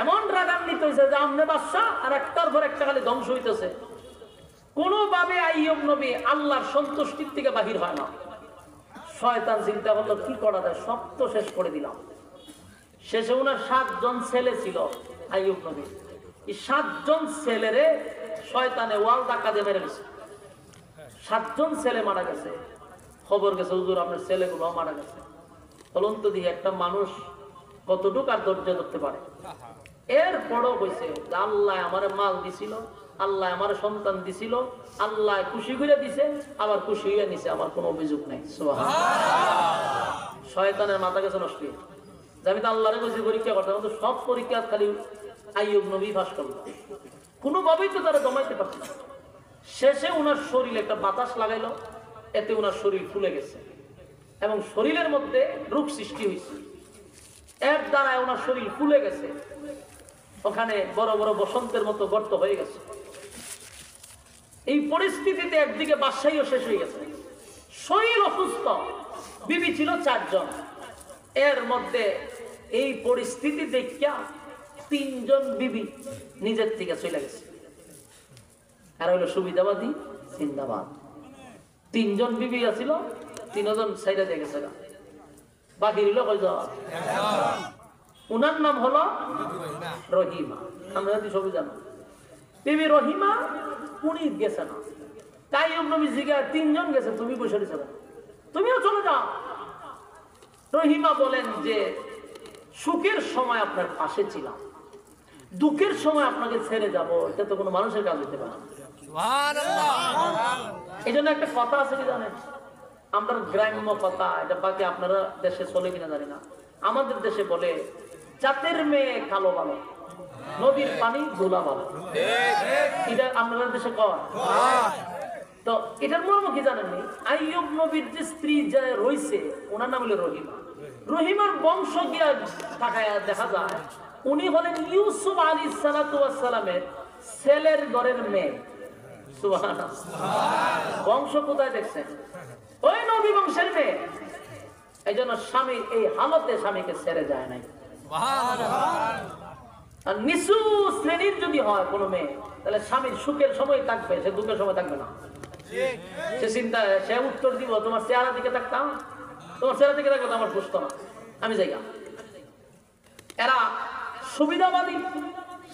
Speaker 1: এমন রাগান্বিত হয়েছে যে আমনে বাদশা আর একটার পর একটা খালি ধ্বংস হইতেছে। কোনোভাবে আইয়ুব নবী আল্লাহর সন্তুষ্টির থেকে বাহির হয় না। শয়তান চিন্তা করলো কি করা যায়, সব তো শেষ করে দিলাম। শেষে ওনার 7 জন ছেলে ছিল আইয়ুব নবী, এই 7 জন ছেলেরে শয়তানে ওয়াল ধাক্কা দিয়ে মেরে গেছে। 7 জন ছেলে মারা গেছে। খবর গেছে হুজুর আপনার ছেলেগুলো মারা গেছে। বলুন তো দিয়ে একটা মানুষ কতটুকু আর ধৈর্য ধরতে পারে? এরপরও কইছে আল্লাহ আমার মাল দিছিল, আল্লাহ আমার সন্তান দিছিল, আল্লাহ খুশি করে দিছে, আবার খুশি হয়ে নিছে, আমার কোনো অভিযোগ নাই। সুবহানাল্লাহ। শয়তানের মাথা গেছে নষ্ট। আমি তো আল্লাহরে কইছি পরীক্ষা করতে, কিন্তু সব পরীক্ষা খালি আইয়ুব নবী পাস করলো, কোনোভাবেই তো তারা দমাইতে পারছে না। শেষে ওনার শরীরে একটা বাতাস লাগাইলো, এতে ওনার শরীর ফুলে গেছে এবং শরীরের মধ্যে রোগ সৃষ্টি হয়েছে। এর দ্বারা ওনার শরীর ফুলে গেছে, ওখানে বড় বড় বসন্তের মতো গর্ত হয়ে গেছে। এই পরিস্থিতিতে একদিকে বাদশাহীও শেষ হয়ে গেছে, শরীর অসুস্থ, বিবি ছিল 4 জন। এর মধ্যে এই পরিস্থিতি দেখিয়া 3 জন বিবি নিজের থেকে চলে গেছে। আর হইলো সুবিধাবাদী জিন্দাবাদ। 3 জন বিবি আছিল, 3 জন সাইডে দিয়ে গেছে, বাকি রইল কয়জন? উনার নাম হলো রহিমা। আমরা যদি সবই জানো বিবি রহিমা উনি গেছে না, তাই নবী জিজ্ঞাসা 3 জন গেছে, তুমি বসে রয়েছে, তুমিও চলে যাও। রহিমা বলেন যে সুখের সময় আপনার পাশে ছিলাম, দুঃখের সময় আপনাকে ছেড়ে যাব, এটা তো কোনো মানুষের কাজ হতে পারে না। এই জন্য একটা কথা আছে কি জানেন, আমরা গ্রাম্য কথা, এটা বাকি আপনারা দেশে চলে কিনা জানি না, আমাদের দেশে বলে জাতের মেয়ে কালো ভালো, নদীর পানি ধুলা ভালো। এটা আপনাদের দেশে কয়। তো এটার মর্ম কি জানেননি? আইয়ুব নবীর যে স্ত্রী যে রয়েছে ওনার নাম হলো রহিমা। রহিমার বংশ গিয়া তাকায় দেখা যায় উনি হলেন ইউসুফ আলাইহিস সালাতু ওয়াস সালামের ছেলের ঘরের মেয়ে। সুবহানাল্লাহ। বংশ কোথায় দেখছেন? ওই নবী বংশের মেয়ে। এই জন্য স্বামী এই হালতে স্বামীকে ছেড়ে যায় নাই। আর নিচু শ্রেণীর যদি হয় কোনো মেয়ে, তাহলে স্বামীর সুখের সময় থাকবে, সে দুঃখের সময় থাকবে না। সে চিন্তা, সে উত্তর দিব তোমার চেহারা দিকে থাকতাম, তোমার চেহারা দিকে থাকবে আমার বুঝতো না, আমি যাই। এরা সুবিধাবাদী,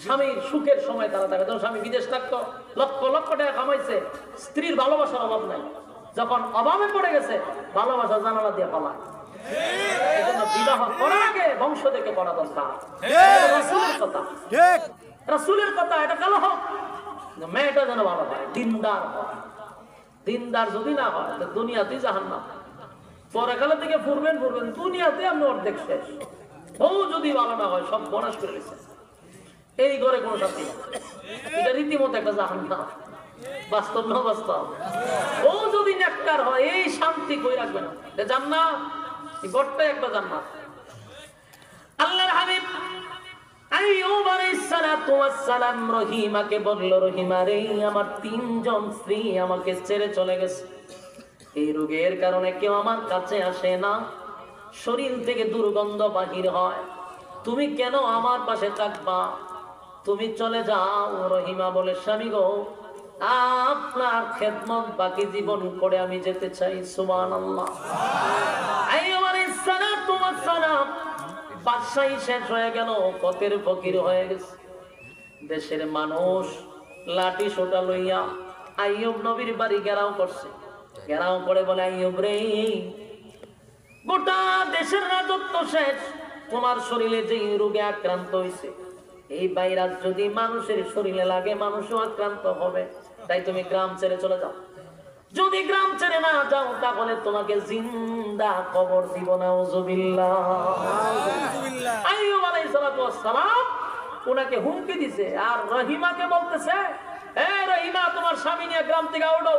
Speaker 1: স্বামীর সুখের সময় তারা থাকে। যখন স্বামী বিদেশ থাকতো, লক্ষ লক্ষ টাকা কামাইছে, স্ত্রীর ভালোবাসার অভাব নাই, যখন অভাবে পড়ে গেছে ভালোবাসা জানালা দিয়ে পালায়। এই জন্য বিবাহ করার আগে বংশ দেখে করা দরকার। রাসূলের কথা, রাসূলের কথা, এটা কালো হোক, মেয়েটা যেন ভালো হয়, দিনদার হয়। দিনদার যদি না হয় তো দুনিয়াতেই জাহান্নাম। পরকালের দিকে ফুরবেন, দুনিয়াতে আপনি অর্ধেক শেষ। বউ যদি ভালো না হয় সব বনাশ করে গেছে, এই ঘরে কোনো শান্তি নেই। এটা রীতিমতো একটা জাহান্নাম, বাস্তব না বাস্তব? ও যদি নেককার হয় এই শান্তি কই রাখবে না, এটা জান্নাত, এই ঘরটাই একটা জান্নাত। আল্লাহর হাবিব আইয়ুব আলাইহিস সালাতু ওয়াস সালাম রহিমাকে বলল, রহিমা রে, আমার 3 জন স্ত্রী আমাকে ছেড়ে চলে গেছে, এই রোগের কারণে কেউ আমার কাছে আসে না, শরীর থেকে দুর্গন্ধ বাহির হয়, তুমি কেন আমার পাশে থাকবা, তুমি চলে যাও। রহিমা বলে, স্বামী গো, আপনার খেদমত বাকি জীবন করে আমি যেতে চাই। সুবহানাল্লাহ। আইয়ুব আলাইহিস সালাতু ওয়াস সালাম বাদশাহী শেষ হয়ে গেল, কতের ফকির হয়ে গেছে। দেশের মানুষ লাঠি সোটা লইয়া আইয়ুব নবীর বাড়ি ঘেরাও করছে। ঘেরাও করে বলে, আইয়ুব রে, গোটা দেশের রাজত্ব শেষ, তোমার শরীরে যে রোগে আক্রান্ত হয়েছে, এই ভাইরাস যদি মানুষের শরীরে লাগে মানুষও আক্রান্ত হবে, তাই তুমি গ্রাম ছেড়ে চলে যাও। যদি গ্রাম ছেড়ে না যাও তাহলে তোমাকে জিন্দা কবর দিব। নাউজুবিল্লাহ। আইয়ুব আলাইহিস সালাম ওনাকে হুমকি দিছে, আর রহিমাকে বলতেছে, এ রহিমা, তোমার স্বামী নিয়ে গ্রাম থেকে উঠো,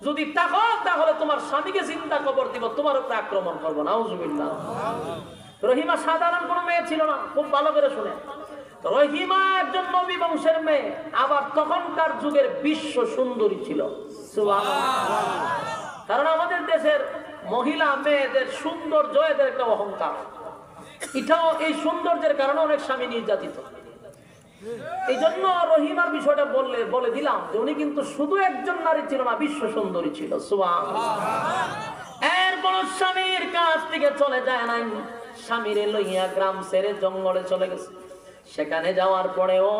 Speaker 1: যদি থাকো তাহলে তোমার স্বামীকে জিন্দা কবর দিব, তোমার উপরে আক্রমণ করবো। নাউজুবিল্লাহ। রহিমা সাধারণ কোনো মেয়ে ছিল না, খুব ভালো করে শুনে। রহিমা একজন নবী বংশের মেয়ে, আবার তখনকার যুগের বিশ্ব সুন্দরী ছিল। সুবহানাল্লাহ। কারণ আমাদের দেশের মহিলা মেয়েদের সৌন্দর্য এদের একটা অহংকার, এটাও এই সৌন্দর্যের কারণে অনেক স্বামী নির্যাতিত। এই জন্য রহিমার বিষয়টা বলে দিলাম যে উনি কিন্তু শুধু একজন নারী ছিল না, বিশ্ব সুন্দরী ছিল। সুবহানাল্লাহ। এরপর স্বামীর কাছ থেকে চলে যায় নাই, স্বামীরে লইয়া গ্রাম ছেড়ে জঙ্গলে চলে গেছে। সেখানে যাওয়ার পরেও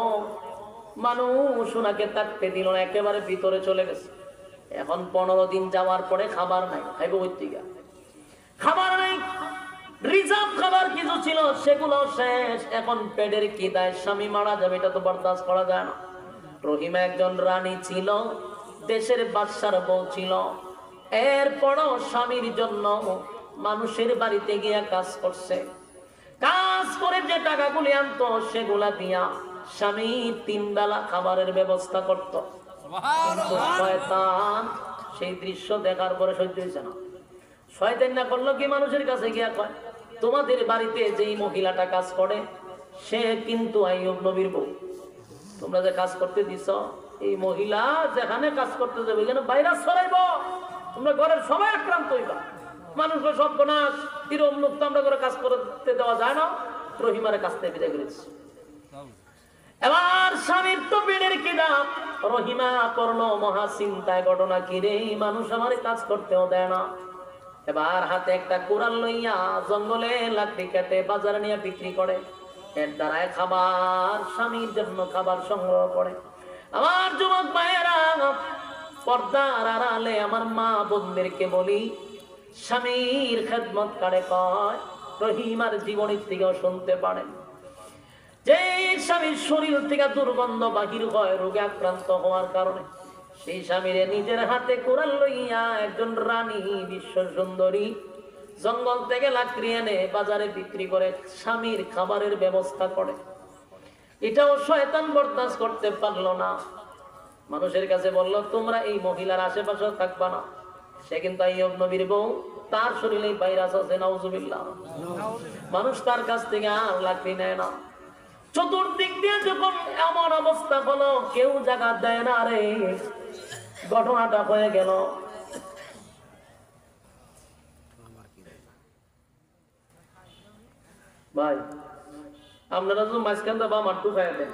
Speaker 1: মানুষ ওনাকে থাকতে দিল না, একেবারে ভিতরে চলে গেছে। এখন 15 দিন যাওয়ার পরে খাবার নাই, খাইব কইতিকা, খাবার নাই। রিজার্ভ খাবার কিছু ছিল সেগুলো শেষ। এখন পেটের খিদায় স্বামী মারা যাবে, এটা তো বরদাস্ত করা যায় না। রহিমা একজন রানী ছিল, দেশের বাদশার বউ ছিল। এরপরও স্বামীর জন্য মানুষের বাড়িতে গিয়া কাজ করছে। কাজ করে যে টাকাগুলি আনতো সেগুলা দিয়া স্বামী 3 বেলা খাবারের ব্যবস্থা করত। কিন্তু শয়তান সেই দৃশ্য দেখার পরে সহ্য হয়েছে না। শয়তান না করলো কি, মানুষের কাছে গিয়া কয়, তোমাদের বাড়িতে যেই মহিলাটা কাজ করে সে কিন্তু আইয়ুব নবীর বউ। তোমরা যে কাজ করতে দিছ, এই মহিলা যেখানে কাজ করতে যাবে এখানে ভাইরাস ছড়াইব, তোমরা ঘরের সবাই আক্রান্ত হইবা, মানুষের সর্বনাশ। এরকম লোক তো আমরা করে কাজ করতে দেওয়া যায় না। রহিমারে কাজ থেকে বিদায় করেছি। এবার স্বামীর তো পেটের খিদা, রহিমা করলো মহা চিন্তায়, ঘটনা কি রে, মানুষ আমার কাজ করতেও দেয় না। এবার হাতে একটা কুড়াল লইয়া জঙ্গলে লাকড়ি কেটে বাজারে নিয়ে বিক্রি করে। এর দ্বারায় খাবার, স্বামীর জন্য খাবার সংগ্রহ করে। আমার যুবক ভাইয়েরা, পর্দার আড়ালে আমার মা বোনদেরকে বলি, স্বামীর খেদমত করে কয়, রহিমার জীবনের থেকেও শুনতে পারেন যে স্বামীর শরীর থেকে দুর্গন্ধ বাহির হয় রোগে আক্রান্ত হওয়ার কারণে, সেই স্বামীরে নিজের হাতে কোরাল লইয়া একজন রানী বিশ্ব সুন্দরী জঙ্গল থেকে লাকড়ি এনে বাজারে বিক্রি করে স্বামীর খাবারের ব্যবস্থা করে। এটাও শয়তান বরদাস্ত করতে পারলো না। মানুষের কাছে বলল, তোমরা এই মহিলার আশেপাশে থাকবা না, সে কিন্তু আইয়ুব নবীর বউ, তার শরীরে ভাইরাস আছে। নাউজুবিল্লাহ। মানুষ তার কাছ থেকে আর লাকড়ি নেয় না। চতুর্দিক দিয়ে যখন এমন অবস্থা হলো, কেউ জায়গা দেয় না রে, ঘটনাটা হয়ে গেল। ভাই আপনারা তো মাঝখানটা বা মাঠটু খাইয়া দেন।